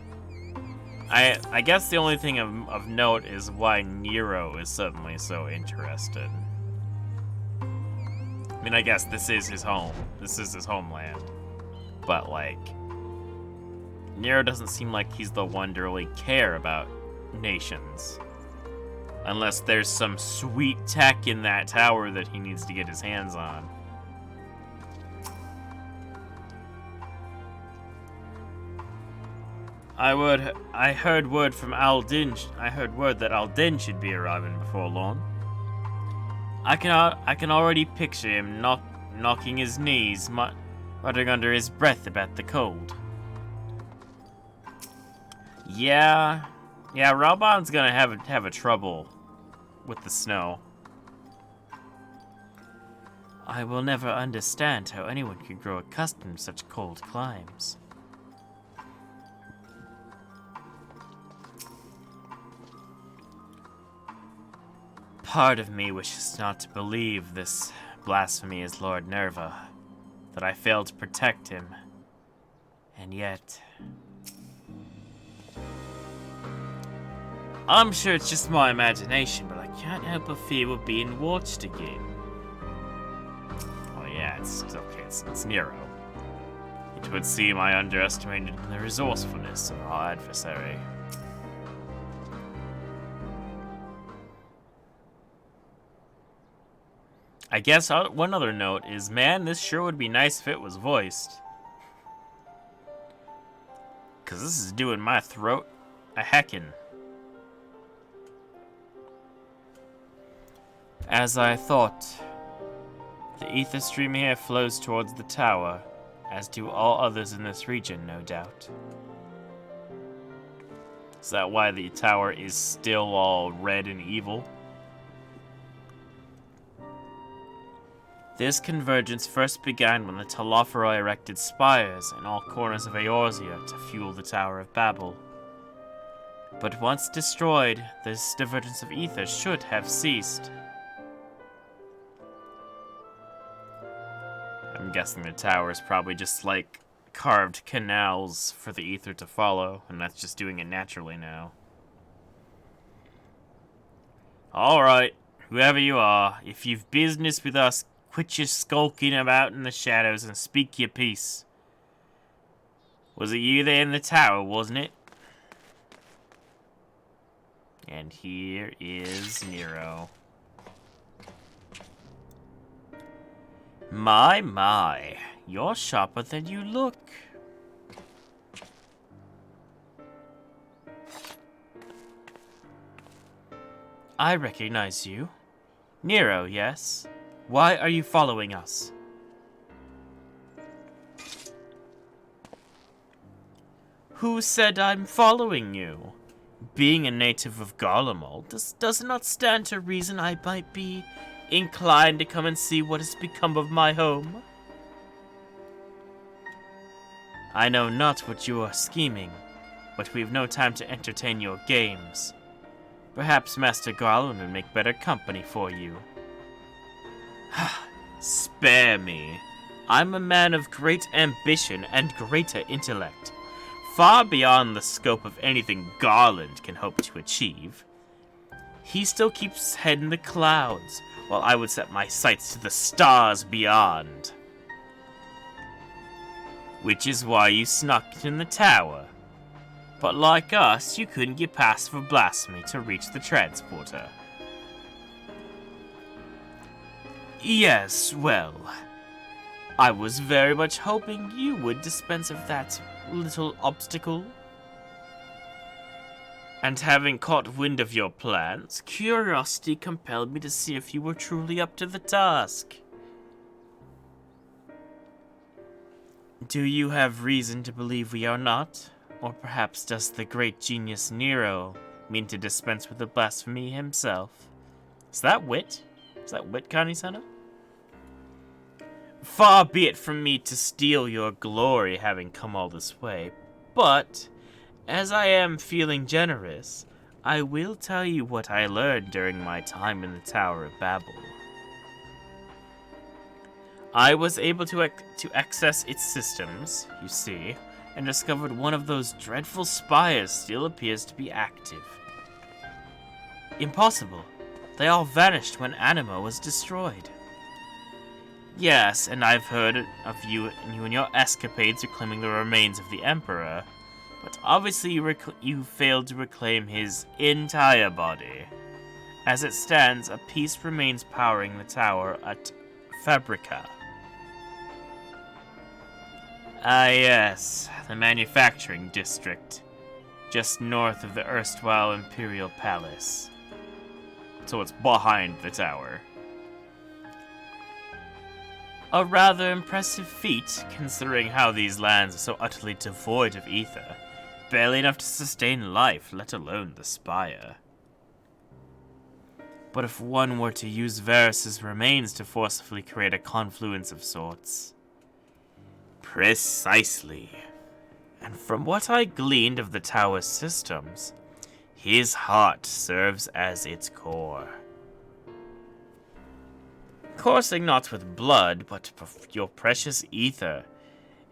I guess the only thing of note is why Nero is suddenly so interested. I mean, I guess this is his home. This is his homeland. But Nero doesn't seem like he's the one to really care about nations. Unless there's some sweet tech in that tower that he needs to get his hands on. I heard word from Aldin. I heard word that Aldin should be arriving before long. I can already picture him knocking his knees, muttering under his breath about the cold. Yeah, Raubon's gonna have a trouble with the snow. I will never understand how anyone could grow accustomed to such cold climes. Part of me wishes not to believe this blasphemy is Lord Nerva, that I failed to protect him, and yet... I'm sure it's just my imagination, but I can't help but fear we're being watched again. Oh yeah, it's okay, it's Nero. It would seem I underestimated the resourcefulness of our adversary. I guess one other note is, man, this sure would be nice if it was voiced. Cause this is doing my throat a heckin'. As I thought, the ether stream here flows towards the tower, as do all others in this region, no doubt. Is that why the tower is still all red and evil? This convergence first began when the Telophoroi erected spires in all corners of Eorzea to fuel the Tower of Babel. But once destroyed, this divergence of ether should have ceased. I'm guessing the tower is probably just like carved canals for the ether to follow, and that's just doing it naturally now. Alright, whoever you are, if you've business with us, quit your skulking about in the shadows and speak your piece. Was it you there in the tower, wasn't it? And here is Nero. My, you're sharper than you look. I recognize you. Nero, yes? Why are you following us? Who said I'm following you? Being a native of Garlemald does not stand to reason I might be inclined to come and see what has become of my home. I know not what you are scheming, but we have no time to entertain your games. Perhaps Master Garland would make better company for you. Spare me. I'm a man of great ambition and greater intellect, far beyond the scope of anything Garland can hope to achieve. He still keeps his head in the clouds, while I would set my sights to the stars beyond. Which is why you snuck in the tower. But like us, you couldn't get past for blasphemy to reach the transporter. Yes, well, I was very much hoping you would dispense of that little obstacle. And having caught wind of your plans, curiosity compelled me to see if you were truly up to the task. Do you have reason to believe we are not? Or perhaps does the great genius Nero mean to dispense with the blasphemy himself? Is that wit? Is that wit, Kani-sana? Far be it from me to steal your glory having come all this way, but as I am feeling generous, I will tell you what I learned during my time in the Tower of Babel. I was able to access its systems, you see, and discovered one of those dreadful spires still appears to be active. Impossible. They all vanished when Anima was destroyed. Yes, and I've heard of you and your escapades reclaiming the remains of the Emperor, but obviously you failed to reclaim his entire body. As it stands, a piece remains powering the tower at Fabrica. Ah yes, the manufacturing district. just north of the erstwhile Imperial Palace. So it's behind the tower. A rather impressive feat, considering how these lands are so utterly devoid of ether. Barely enough to sustain life, let alone the spire. But if one were to use Varys' remains to forcibly create a confluence of sorts... Precisely. And from what I gleaned of the tower's systems, his heart serves as its core. Coursing not with blood, but your precious ether.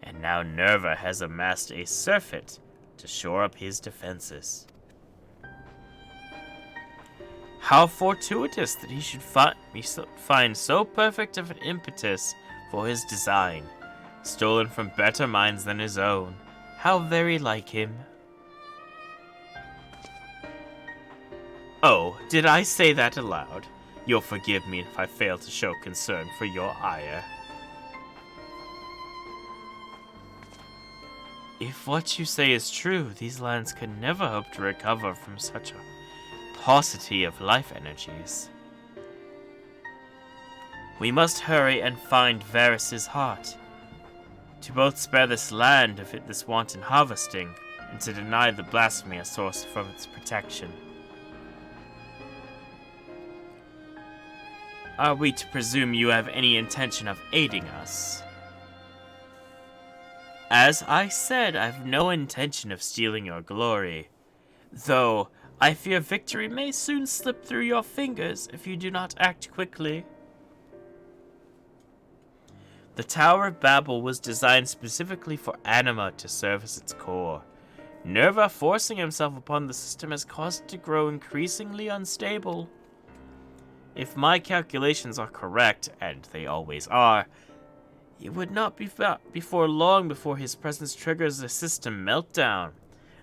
And now Nerva has amassed a surfeit to shore up his defenses. How fortuitous that he should find so perfect of an impetus for his design, stolen from better minds than his own. How very like him. Oh, did I say that aloud? You'll forgive me if I fail to show concern for your ire. If what you say is true, these lands can never hope to recover from such a paucity of life energies. We must hurry and find Varys' heart, to both spare this land of this wanton harvesting, and to deny the blasphemy a source from its protection. Are we to presume you have any intention of aiding us? As I said, I've no intention of stealing your glory, though I fear victory may soon slip through your fingers if you do not act quickly. The Tower of Babel was designed specifically for anima to serve as its core. Nerva forcing himself upon the system has caused it to grow increasingly unstable. If my calculations are correct, and they always are, it would not be before long before his presence triggers a system meltdown.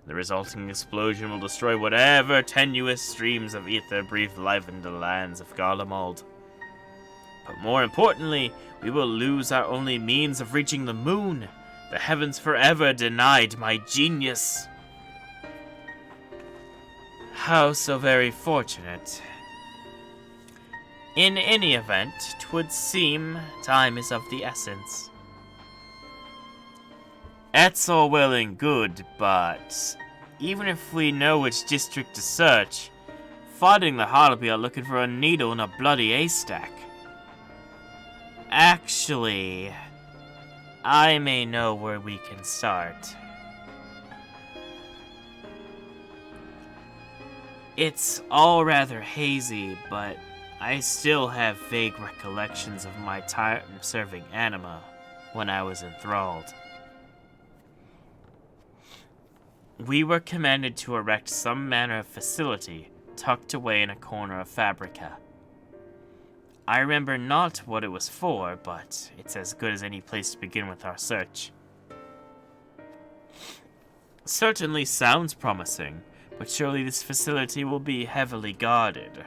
The resulting explosion will destroy whatever tenuous streams of ether breathe life into the lands of Garlemald. But more importantly, we will lose our only means of reaching the moon. The heavens forever denied my genius. How so very fortunate. In any event, 'twould seem time is of the essence. That's all well and good, but even if we know which district to search, finding the heart will be like looking for a needle in a bloody haystack. Actually, I may know where we can start. It's all rather hazy, but I still have vague recollections of my time serving anima when I was enthralled. We were commanded to erect some manner of facility tucked away in a corner of Fabrica. I remember not what it was for, but it's as good as any place to begin with our search. Certainly sounds promising, but surely this facility will be heavily guarded.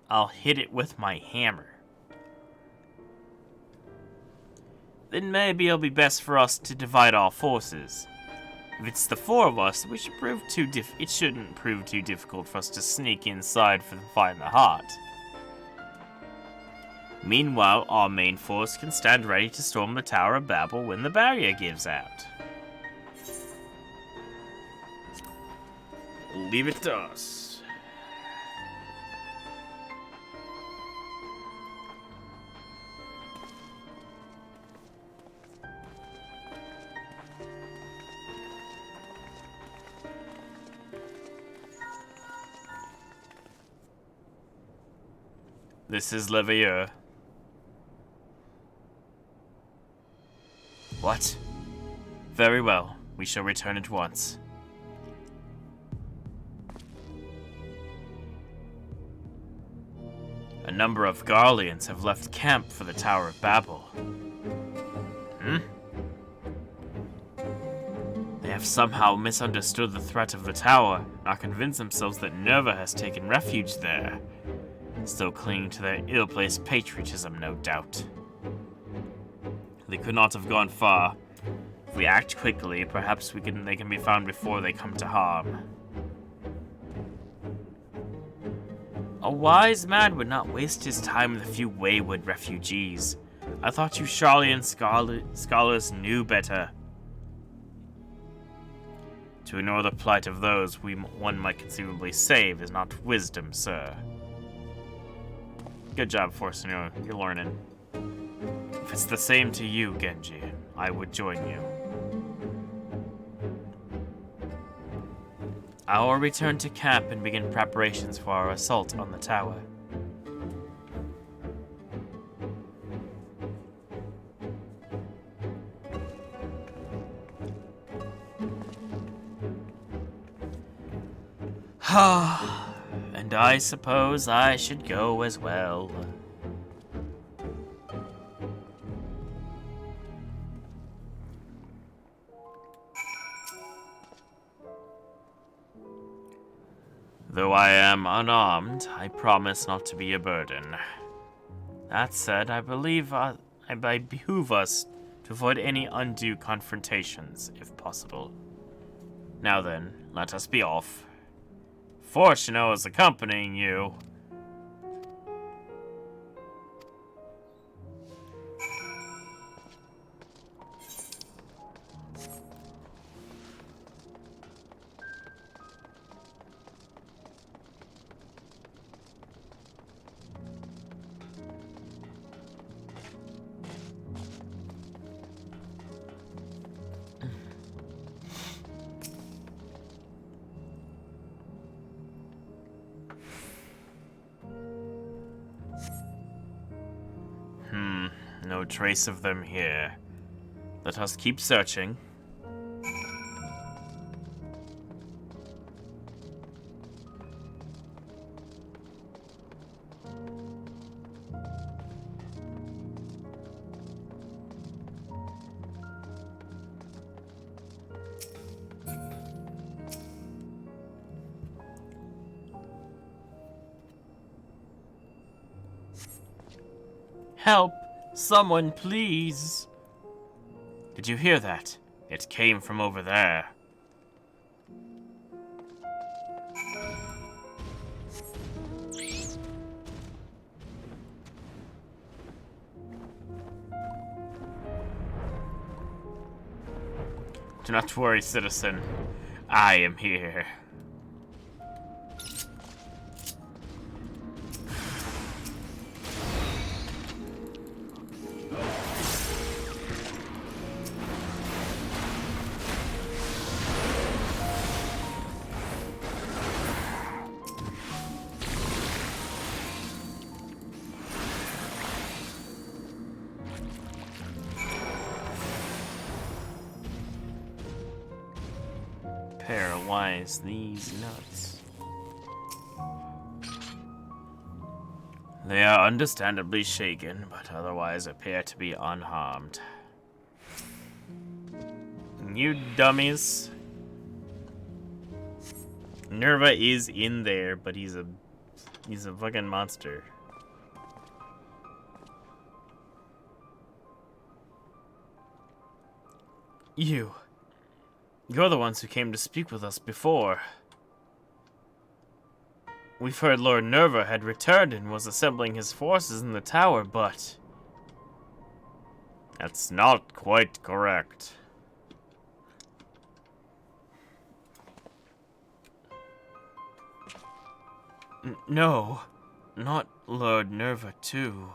I'll hit it with my hammer. Then maybe it'll be best for us to divide our forces. If it's the four of us, it shouldn't prove too difficult for us to sneak inside and find the heart. Meanwhile, our main force can stand ready to storm the Tower of Babel when the barrier gives out. Leave it to us. This is Leveilleur. What? Very well. We shall return at once. A number of Garleans have left camp for the Tower of Babel. They have somehow misunderstood the threat of the tower and are convinced themselves that Nerva has taken refuge there. Still clinging to their ill-placed patriotism, no doubt. They could not have gone far, If we act quickly, perhaps they can be found before they come to harm. A wise man would not waste his time with a few wayward refugees. I thought you Charlian scholars knew better. To ignore the plight of those one might conceivably save is not wisdom, sir. Good job, Forsenor. You're learning. If it's the same to you, Genji, I would join you. I will return to camp and begin preparations for our assault on the tower. And I suppose I should go as well. Though I am unarmed, I promise not to be a burden. That said, I believe it behoove us to avoid any undue confrontations, if possible. Now then, let us be off. Fortuno is accompanying you. No trace of them here. Let us keep searching. Help! Someone, please! Did you hear that? It came from over there. Do not worry, citizen. I am here. Paralyze these nuts. They are understandably shaken, but otherwise appear to be unharmed. You dummies. Nerva is in there, but he's a fucking monster. You're the ones who came to speak with us before. We've heard Lord Nerva had returned and was assembling his forces in the tower, but... That's not quite correct. No, not Lord Nerva too.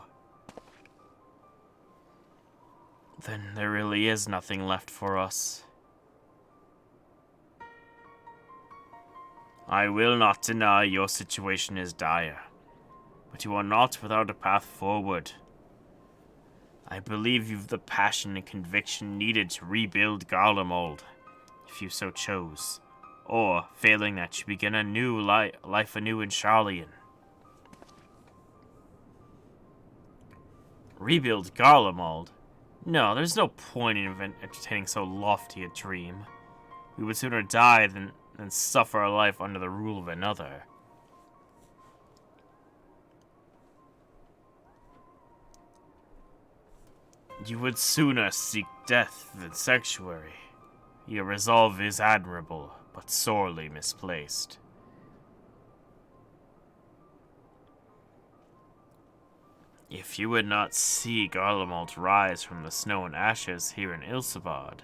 Then there really is nothing left for us. I will not deny your situation is dire, but you are not without a path forward. I believe you've the passion and conviction needed to rebuild Garlemald, if you so chose. Or, failing that, you begin a new life anew in Charlian. Rebuild Garlemald? No, there's no point in entertaining so lofty a dream. We would sooner die than suffer our life under the rule of another. You would sooner seek death than sanctuary. Your resolve is admirable, but sorely misplaced. If you would not see Garlemald rise from the snow and ashes here in Ilsabad,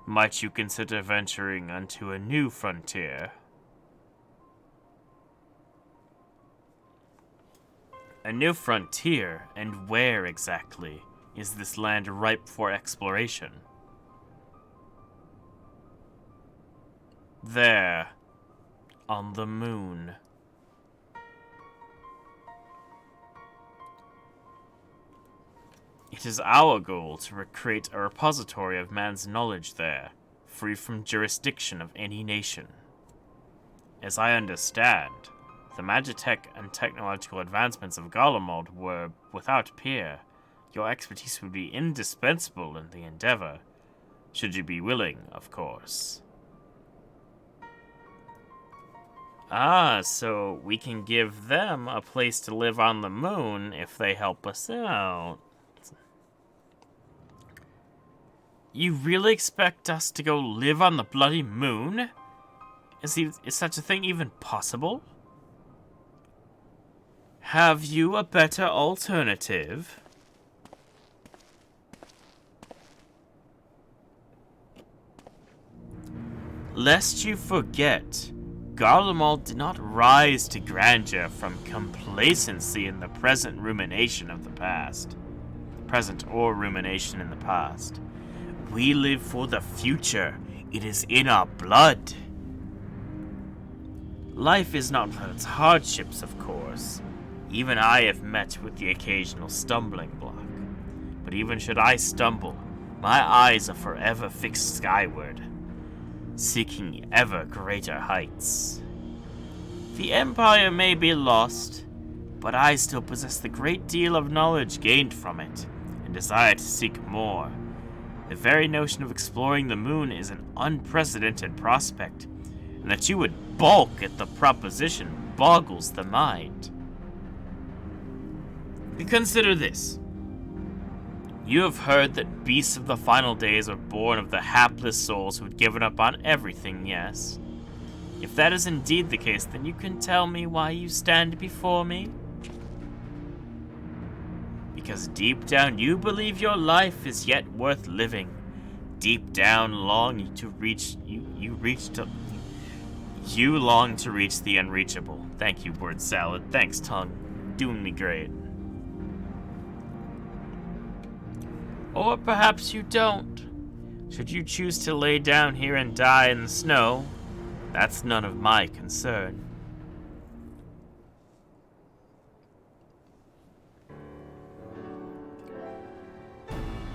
might you consider venturing unto a new frontier? A new frontier? And where exactly is this land ripe for exploration? There, on the moon. It is our goal to create a repository of man's knowledge there, free from jurisdiction of any nation. As I understand, the magitech and technological advancements of Garlemald were without peer. Your expertise would be indispensable in the endeavor, should you be willing, of course. Ah, so we can give them a place to live on the moon if they help us out. You really expect us to go live on the bloody moon? Is such a thing even possible? Have you a better alternative? Lest you forget, Garlemald did not rise to grandeur from complacency in the present rumination of the past. Present or rumination in the past. We live for the future. It is in our blood. Life is not without its hardships, of course. Even I have met with the occasional stumbling block. But even should I stumble, my eyes are forever fixed skyward, seeking ever greater heights. The Empire may be lost, but I still possess the great deal of knowledge gained from it, and desire to seek more. The very notion of exploring the moon is an unprecedented prospect, and that you would balk at the proposition boggles the mind. Consider this. You have heard that beasts of the final days are born of the hapless souls who had given up on everything, yes? If that is indeed the case, then you can tell me why you stand before me? Because deep down you believe your life is yet worth living. Deep down long to reach you long to reach the unreachable. Thank you, word salad. Thanks, tongue. Doing me great. Or perhaps you don't. Should you choose to lay down here and die in the snow, that's none of my concern.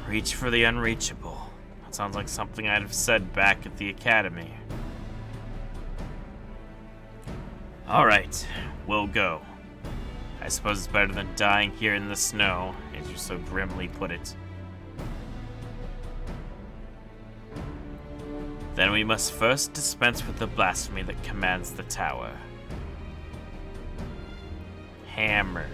Reach for the unreachable. That sounds like something I'd have said back at the academy. Alright, we'll go. I suppose it's better than dying here in the snow, as you so grimly put it. Then we must first dispense with the blasphemy that commands the tower. Hammer.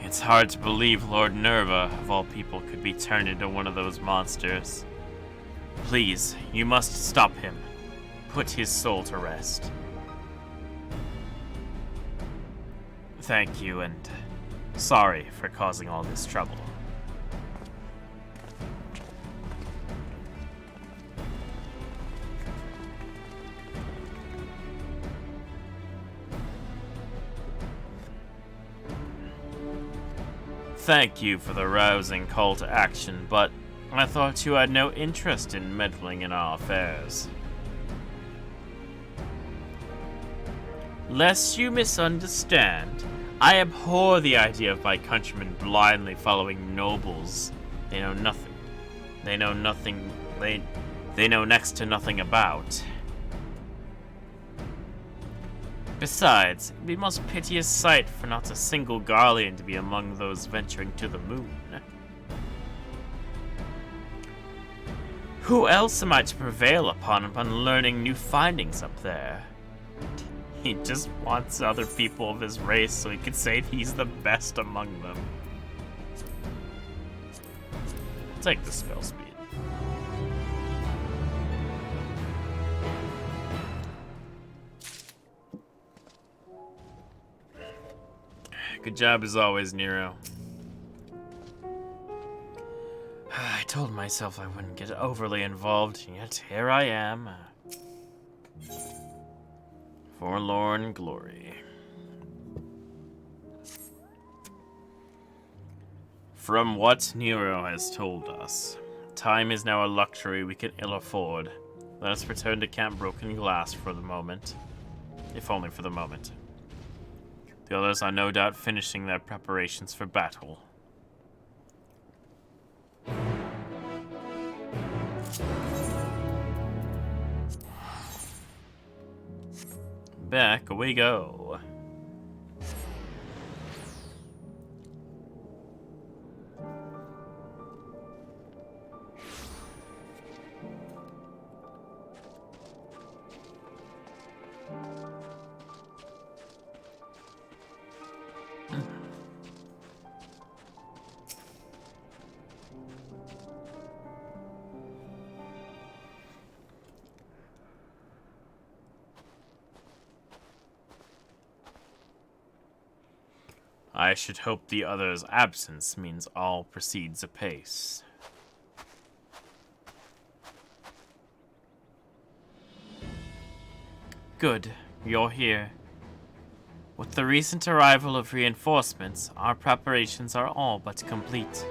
It's hard to believe Lord Nerva, of all people, could be turned into one of those monsters. Please, you must stop him. Put his soul to rest. Thank you, and sorry for causing all this trouble. Thank you for the rousing call to action, but I thought you had no interest in meddling in our affairs. Lest you misunderstand, I abhor the idea of my countrymen blindly following nobles they know nothing. They know nothing. They know next to nothing about. Besides, it would be a most piteous sight for not a single Garlean to be among those venturing to the moon. Who else am I to prevail upon learning new findings up there? He just wants other people of his race so he can say he's the best among them. take the spell speed. Good job as always, Nero. I told myself I wouldn't get overly involved, yet here I am. Forlorn glory. From what Nero has told us, time is now a luxury we can ill afford. Let us return to Camp Broken Glass for the moment. If only for the moment. The others are no doubt finishing their preparations for battle. Back we go. I should hope the other's absence means all proceeds apace. Good, you're here. With the recent arrival of reinforcements, our preparations are all but complete.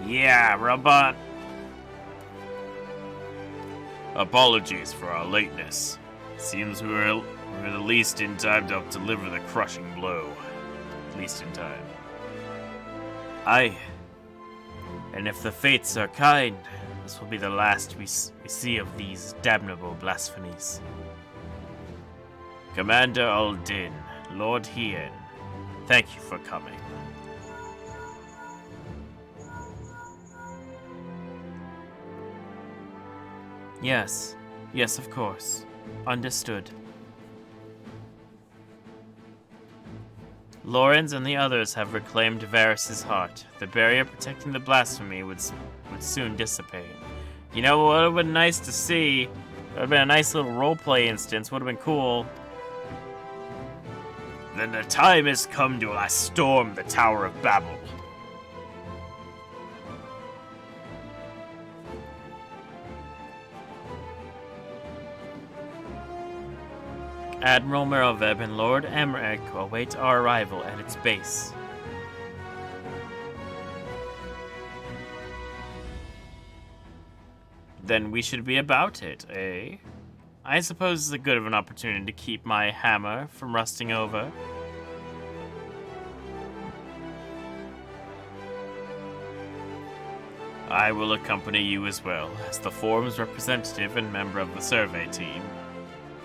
Yeah, robot. Apologies for our lateness. Seems we were the least in time to help deliver the crushing blow. At least in time. Aye. And if the fates are kind, this will be the last we see of these damnable blasphemies. Commander Aldin, Lord Hien, thank you for coming. Yes, of course. Understood. Lorenz and the others have reclaimed Varys' heart. The barrier protecting the blasphemy would soon dissipate. You know what would have been nice to see? It would have been a nice little roleplay instance. Would have been cool. Then the time has come to storm the Tower of Babel. Admiral Meroveb and Lord Emmerich await our arrival at its base. Then we should be about it, eh? I suppose it's a good of an opportunity to keep my hammer from rusting over. I will accompany you as well, as the Forum's representative and member of the survey team.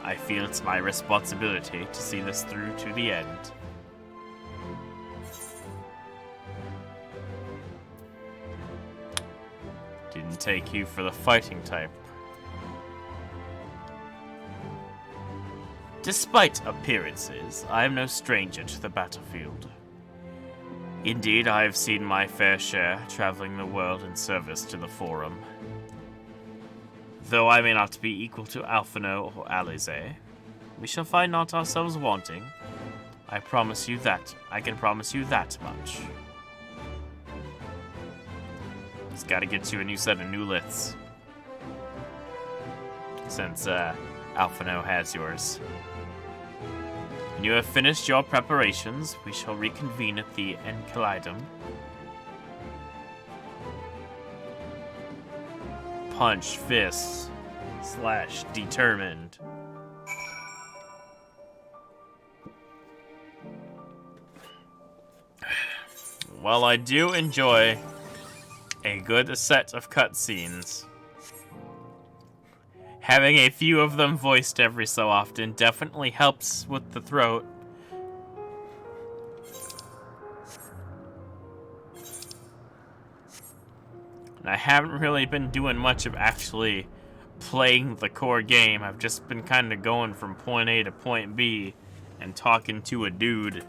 I feel it's my responsibility to see this through to the end. Didn't take you for the fighting type. Despite appearances, I am no stranger to the battlefield. Indeed, I have seen my fair share traveling the world in service to the Forum. Though I may not be equal to Alphino or Alize, we shall find not ourselves wanting. I promise you that. I can promise you that much. Just gotta get you a new set of new liths. Since, Alphino has yours. When you have finished your preparations, we shall reconvene at the Enchilidum. Punch fists / determined. While I do enjoy a good set of cutscenes, having a few of them voiced every so often definitely helps with the throat. And I haven't really been doing much of actually playing the core game. I've just been kind of going from point A to point B and talking to a dude.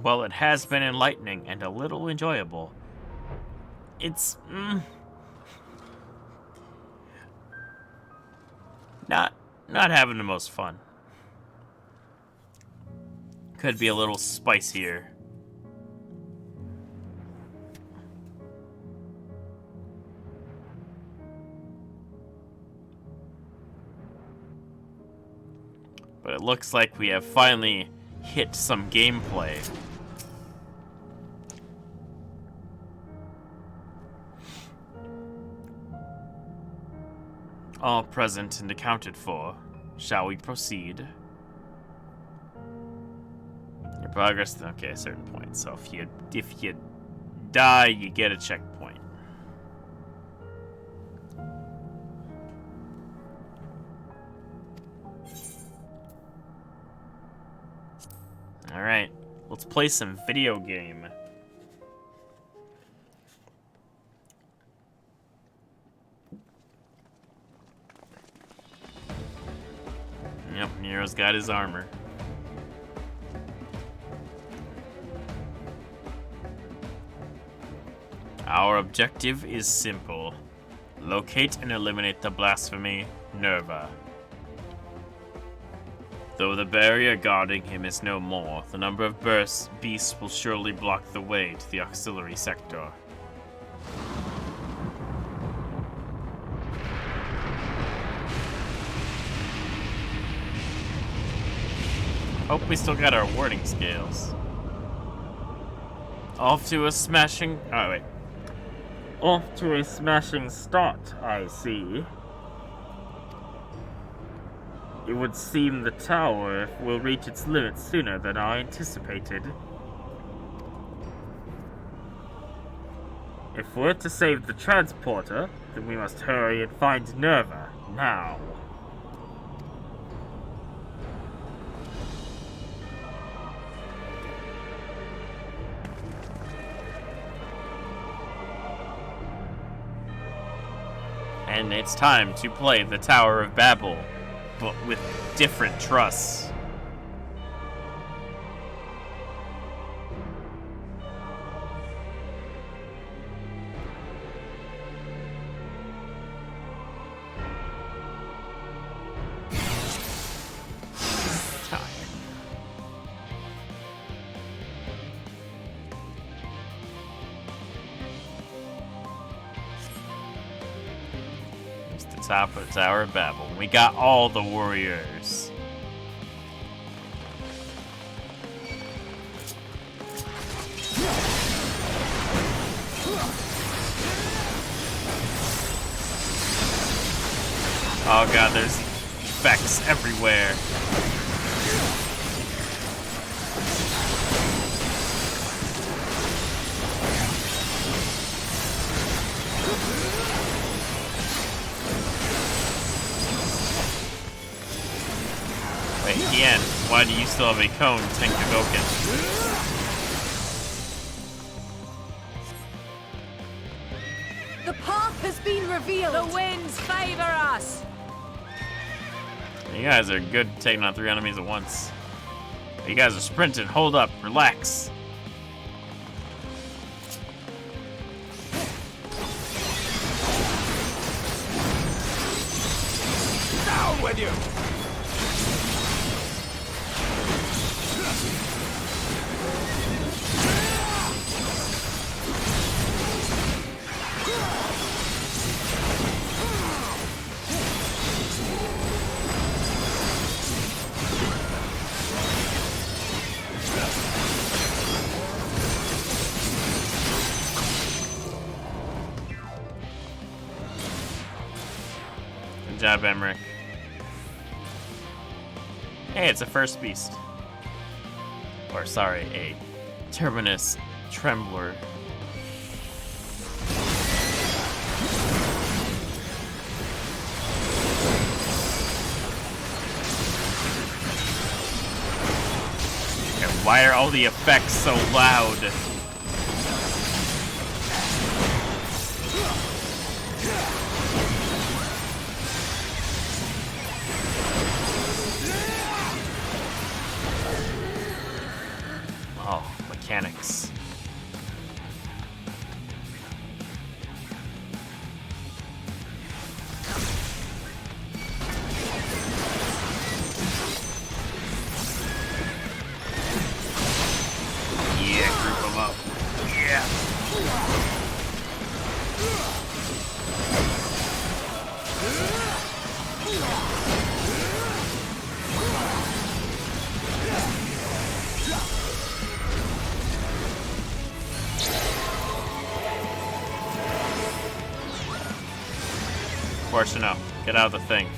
Well, it has been enlightening and a little enjoyable. It's, not having the most fun. Could be a little spicier. But it looks like we have finally hit some gameplay. All present and accounted for. Shall we proceed? Your progress, okay, a certain point. So if you die, you get a checkpoint. All right, let's play some video game. Yep, Nero's got his armor. Our objective is simple. Locate and eliminate the blasphemy, Nerva. Though the barrier guarding him is no more, the number of beasts will surely block the way to the auxiliary sector. Hope we still got our warding scales. Off to a smashing... Oh, wait. Off to a smashing start, I see. It would seem the tower will reach its limits sooner than I anticipated. If we're to save the transporter, then we must hurry and find Nerva, now. And it's time to play the Tower of Babel, but with different trusts. Top of the Tower of Babel. We got all the warriors. Oh god, there's effects everywhere. Ian, why do you still have a cone, Tenkagoken? The path has been revealed. The winds favor us. You guys are good at taking on 3 enemies at once. You guys are sprinting. Hold up. Relax. Down with you! Good job, Emmerich. Hey, it's a first beast. Or, sorry, a Terminus Trembler. And why are all the effects so loud? Oh, my mechanics. Yeah, group them up. Yeah. Of course, no. Get out of the thing.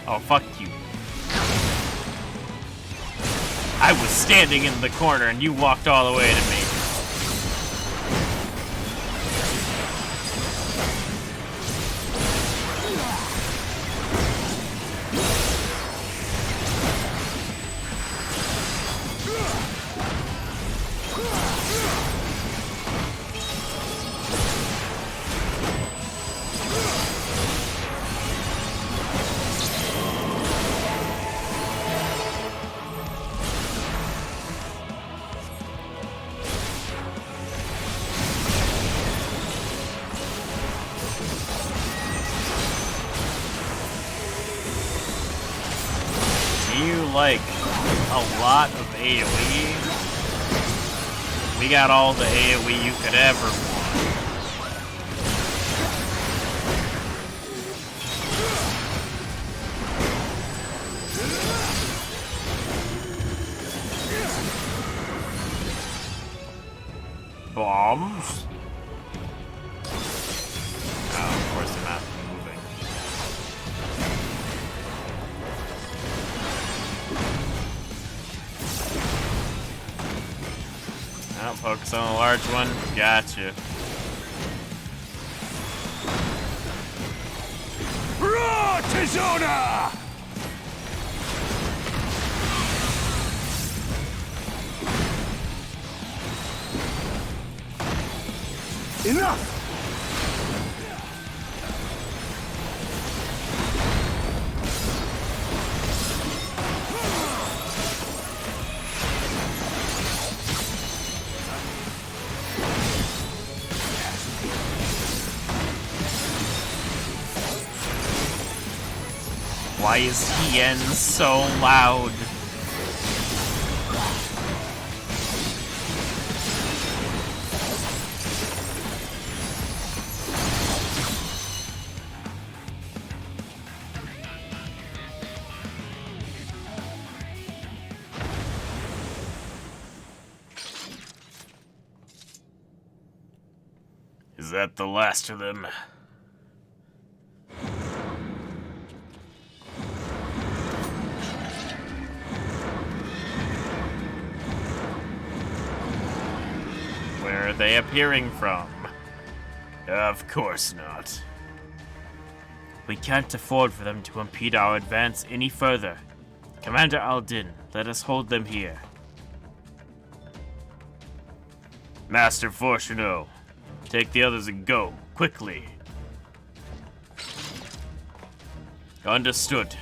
Oh, fuck you. I was standing in the corner and you walked all the way to me. Like a lot of AoE. We got all the AoE you could ever want. Bombs? Oh, of course they're not moving. Oh, focus on the large one. Gotcha. Raw Tizona! Enough! Why is Tien so loud? Is that the last of them? Where are they appearing from? Of course not. We can't afford for them to impede our advance any further. Commander Aldin, let us hold them here. Master Fortuno, take the others and go, quickly. Understood.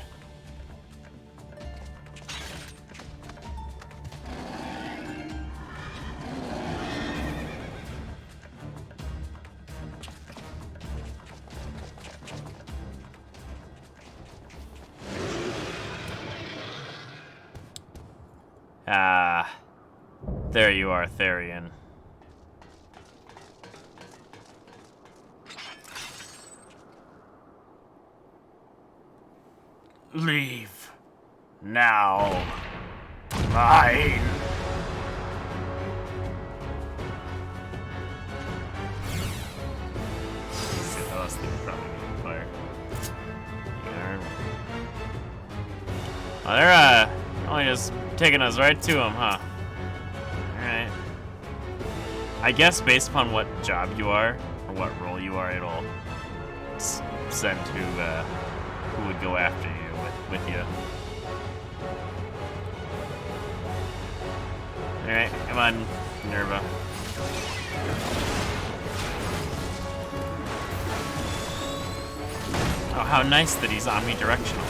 Ah, there you are, Therian. Leave. Now. Mine. Oh, they're only just taking us right to them, huh? Alright. I guess based upon what job you are, or what role you are, it'll send who would go after you with you. Alright, come on, Nerva. Oh, how nice that he's omnidirectional.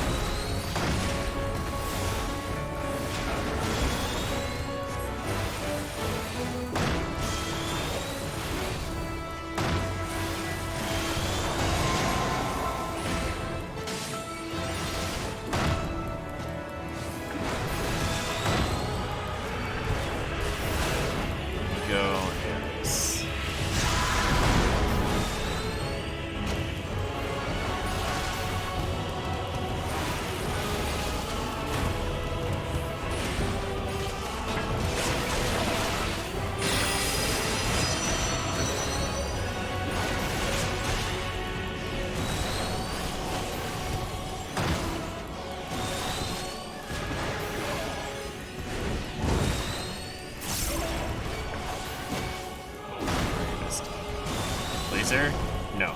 laser? No.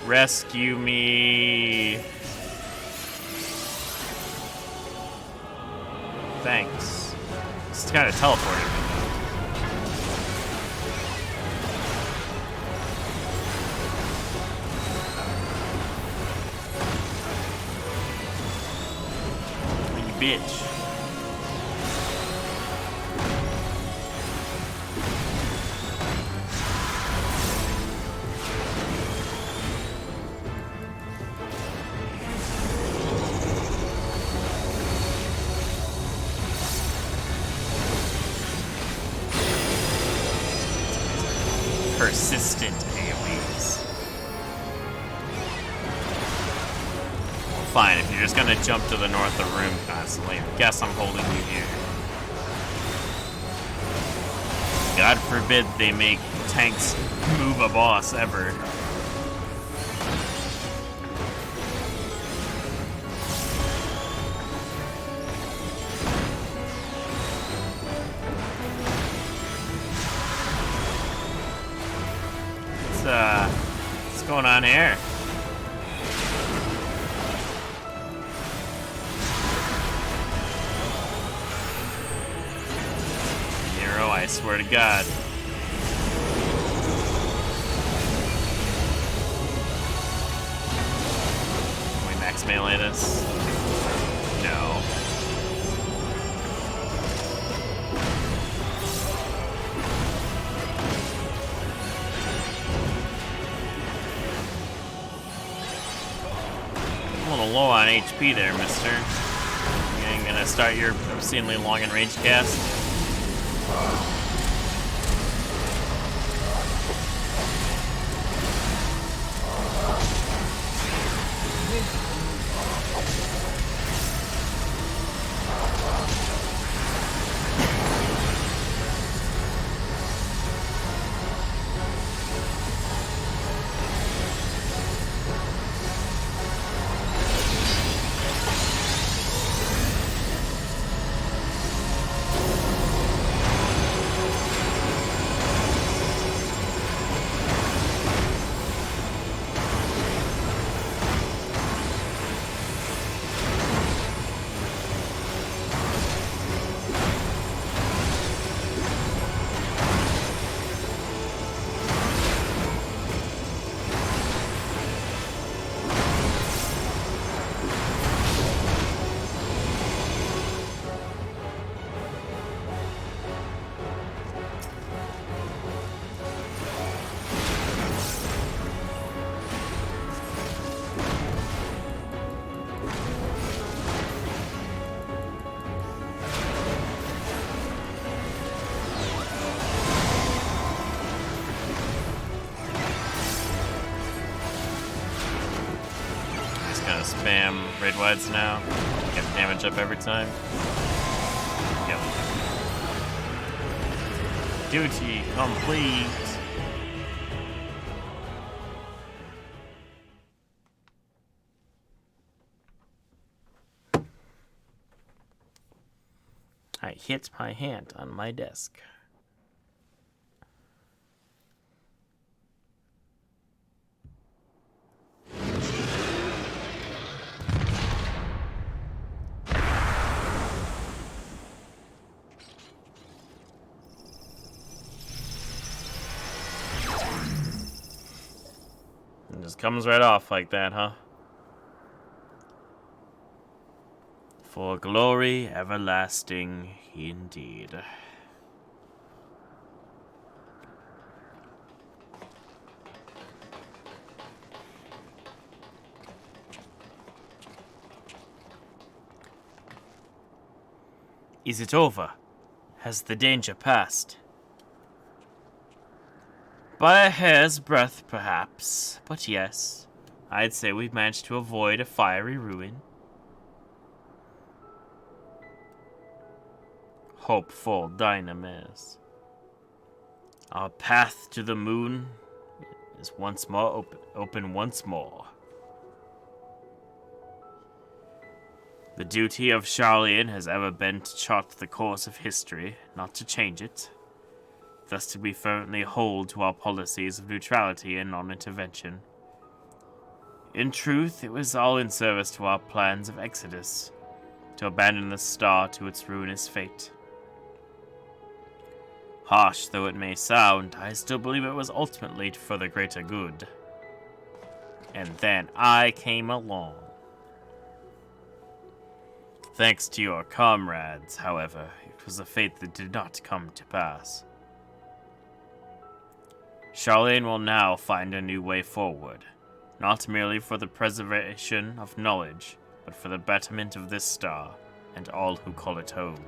Rescue me. Thanks. It's kind of teleporting me. Bitch. Persistent AoEs. Fine, if you're just gonna jump to the north of the room constantly, I guess I'm holding you here. God forbid they make tanks move a boss ever. What's going on here? I swear to God. Can we max melee this? No. A little low on HP there, mister. You ain't gonna start your obscenely long and range cast? Spam raid wides now. Get damage up every time. Yep. Duty complete. I hit my hand on my desk. Just comes right off like that, huh? For glory everlasting indeed. Is it over? Has the danger passed? By a hair's breadth, perhaps, but yes, I'd say we've managed to avoid a fiery ruin. Hopeful dynamis. Our path to the moon is once more open once more. The duty of Charlian has ever been to chart the course of history, not to change it. thus do we firmly hold to our policies of neutrality and non-intervention. In truth, it was all in service to our plans of exodus, to abandon the star to its ruinous fate. Harsh though it may sound, I still believe it was ultimately for the greater good. And then I came along. Thanks to your comrades, however, it was a fate that did not come to pass. Charlene will now find a new way forward, not merely for the preservation of knowledge, but for the betterment of this star and all who call it home.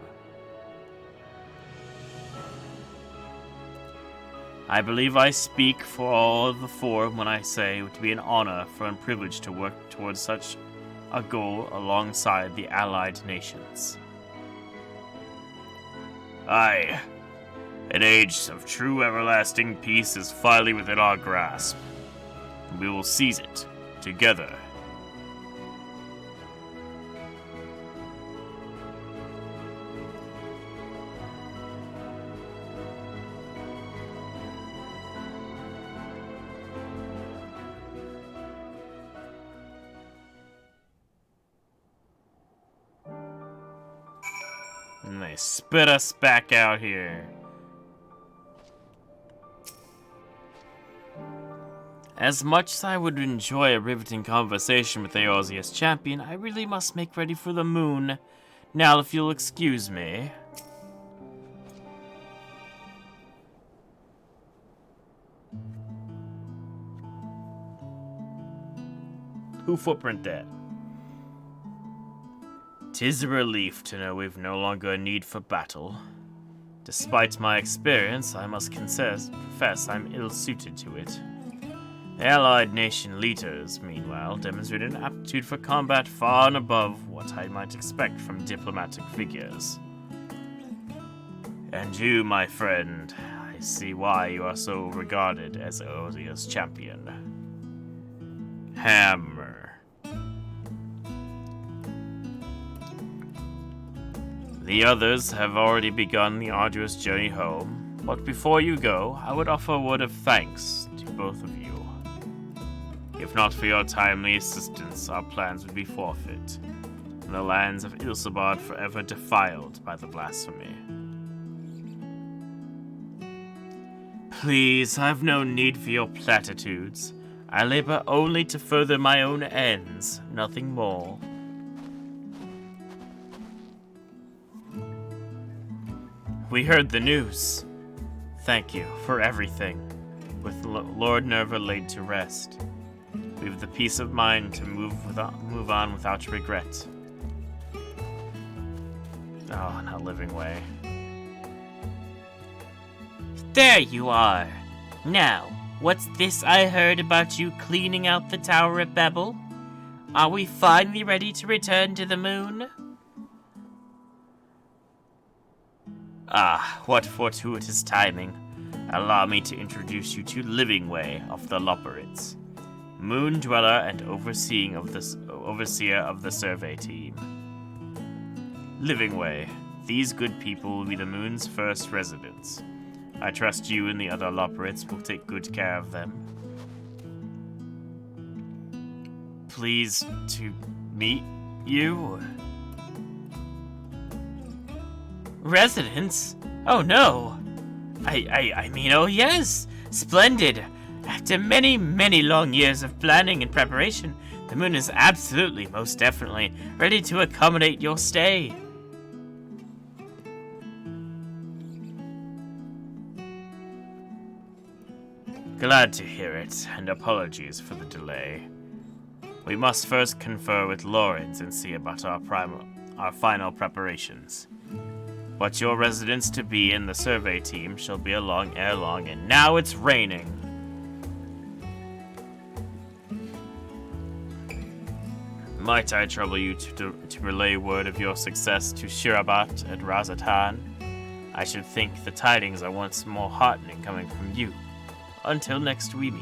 I believe I speak for all of the four when I say it would be an honor and privilege to work towards such a goal alongside the allied nations. Aye, an age of true everlasting peace is finally within our grasp, and we will seize it together. And they spit us back out here. As much as I would enjoy a riveting conversation with Eorzea's champion, I really must make ready for the moon. Now, if you'll excuse me. Who footprint that? 'Tis a relief to know we've no longer a need for battle. Despite my experience, I must confess I'm ill-suited to it. The allied nation leaders, meanwhile, demonstrated an aptitude for combat far and above what I might expect from diplomatic figures. And you, my friend, I see why you are so regarded as Eorzea's champion. Hammer. The others have already begun the arduous journey home, but before you go, I would offer a word of thanks to both of you. If not for your timely assistance, our plans would be forfeit, and the lands of Ilsabard forever defiled by the blasphemy. Please, I've no need for your platitudes. I labor only to further my own ends, nothing more. We heard the news. Thank you for everything. With Lord Nerva laid to rest, we have the peace of mind to move on without regret. Oh, not living way. There you are. Now, what's this I heard about you cleaning out the Tower of Babel? Are we finally ready to return to the moon? Ah, what fortuitous timing. Allow me to introduce you to Livingway of the Loporits, Moon Dweller and overseer of the survey team. Livingway, these good people will be the moon's first residents. I trust you and the other Loporits will take good care of them. Pleased to meet you. Residents? Oh no! I mean, oh yes! Splendid! After many, many long years of planning and preparation, the moon is absolutely, most definitely, ready to accommodate your stay. Glad to hear it, and apologies for the delay. We must first confer with Lawrence and see about our final preparations. But your residence to be in the survey team shall be along ere long, and now it's raining. Might I trouble you to relay word of your success to Shirabat and Razatan? I should think the tidings are once more heartening coming from you. Until next we meet.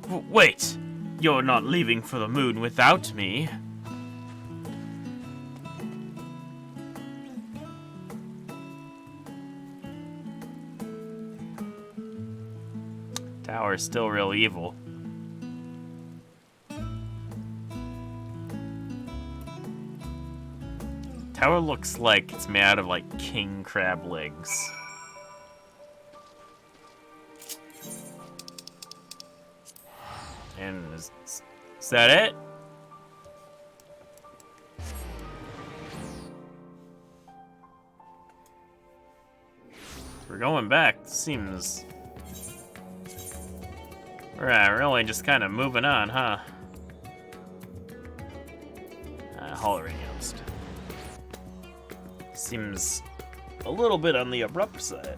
Wait! You're not leaving for the moon without me. Tower's still real evil. Tower looks like it's made out of like king crab legs. And is that it? We're going back. Seems we're really just kind of moving on, huh? Hollering Youngst. Seems a little bit on the abrupt side.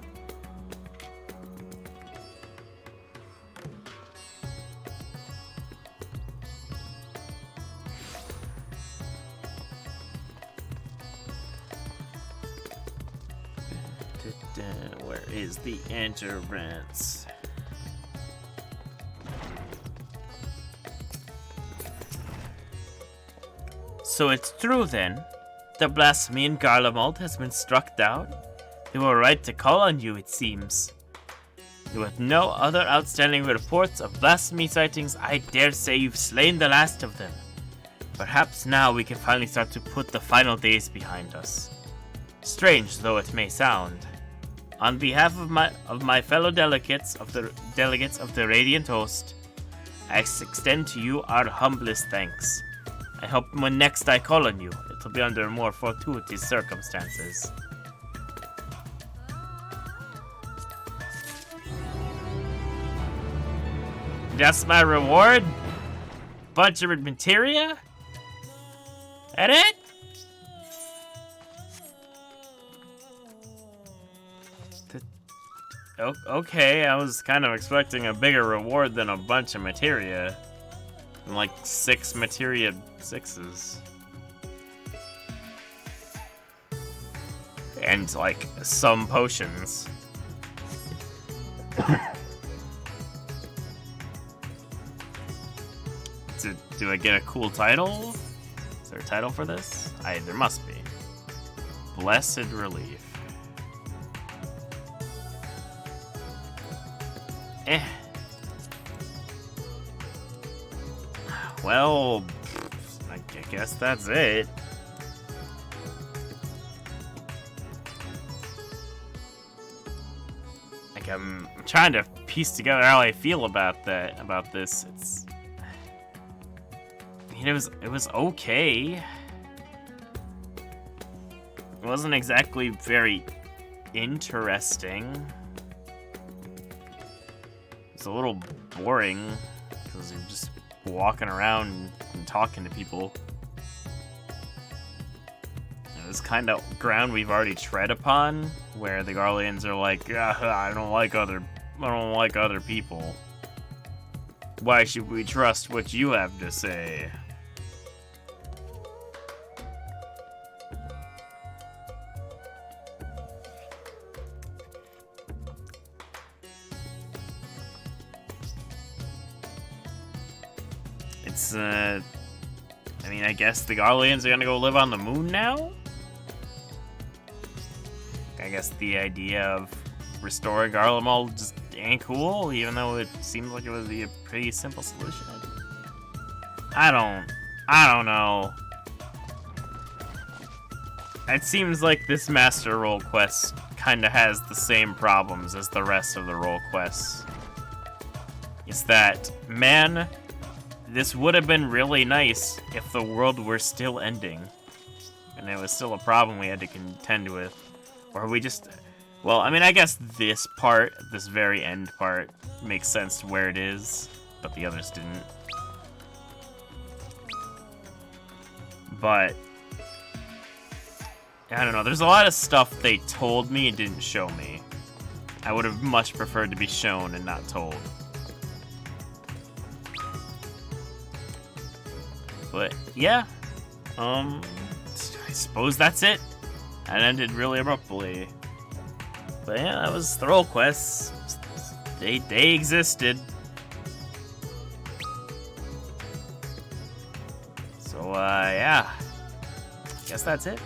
Where is the entrance? So it's true then. The blasphemy in Garlemald has been struck down. They were right to call on you, it seems. With no other outstanding reports of blasphemy sightings, I dare say you've slain the last of them. Perhaps now we can finally start to put the final days behind us. Strange though it may sound. On behalf of my fellow delegates of the Radiant Host, I extend to you our humblest thanks. I hope when next I call on you, it'll be under more fortuitous circumstances. That's my reward? Bunch of materia? That it? Okay, I was kind of expecting a bigger reward than a bunch of materia. Like 6 materia 6s. And like some potions. Do I get a cool title? Is there a title for this? There must be. Blessed Relief. Well, I guess that's it. Like I'm trying to piece together how I feel about this. It was okay. It wasn't exactly very interesting. It's a little boring because you're just walking around and talking to people. It was kind of ground we've already tread upon, where the Garleans are like, I don't like other people. Why should we trust what you have to say? I mean, I guess the Garleans are gonna go live on the moon now? I guess the idea of restoring Garlemald just ain't cool, even though it seems like it would be a pretty simple solution. I don't know. It seems like this Master Role quest kinda has the same problems as the rest of the role quests. It's that, man, this would have been really nice if the world were still ending. And it was still a problem we had to contend with. Or we just... Well, I mean, I guess this part, this very end part, makes sense to where it is, but the others didn't. But... I don't know, there's a lot of stuff they told me and didn't show me. I would have much preferred to be shown and not told. But yeah, I suppose that's it. That ended really abruptly. But yeah, that was the role quests. They existed. So, yeah. Guess that's it.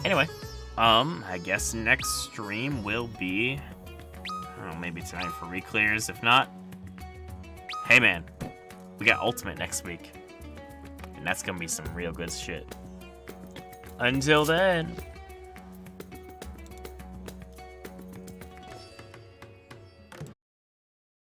Anyway, I guess next stream will be, I don't know, maybe tonight for re-clears. If not, hey man, we got Ultimate next week. And that's gonna be some real good shit. Until then.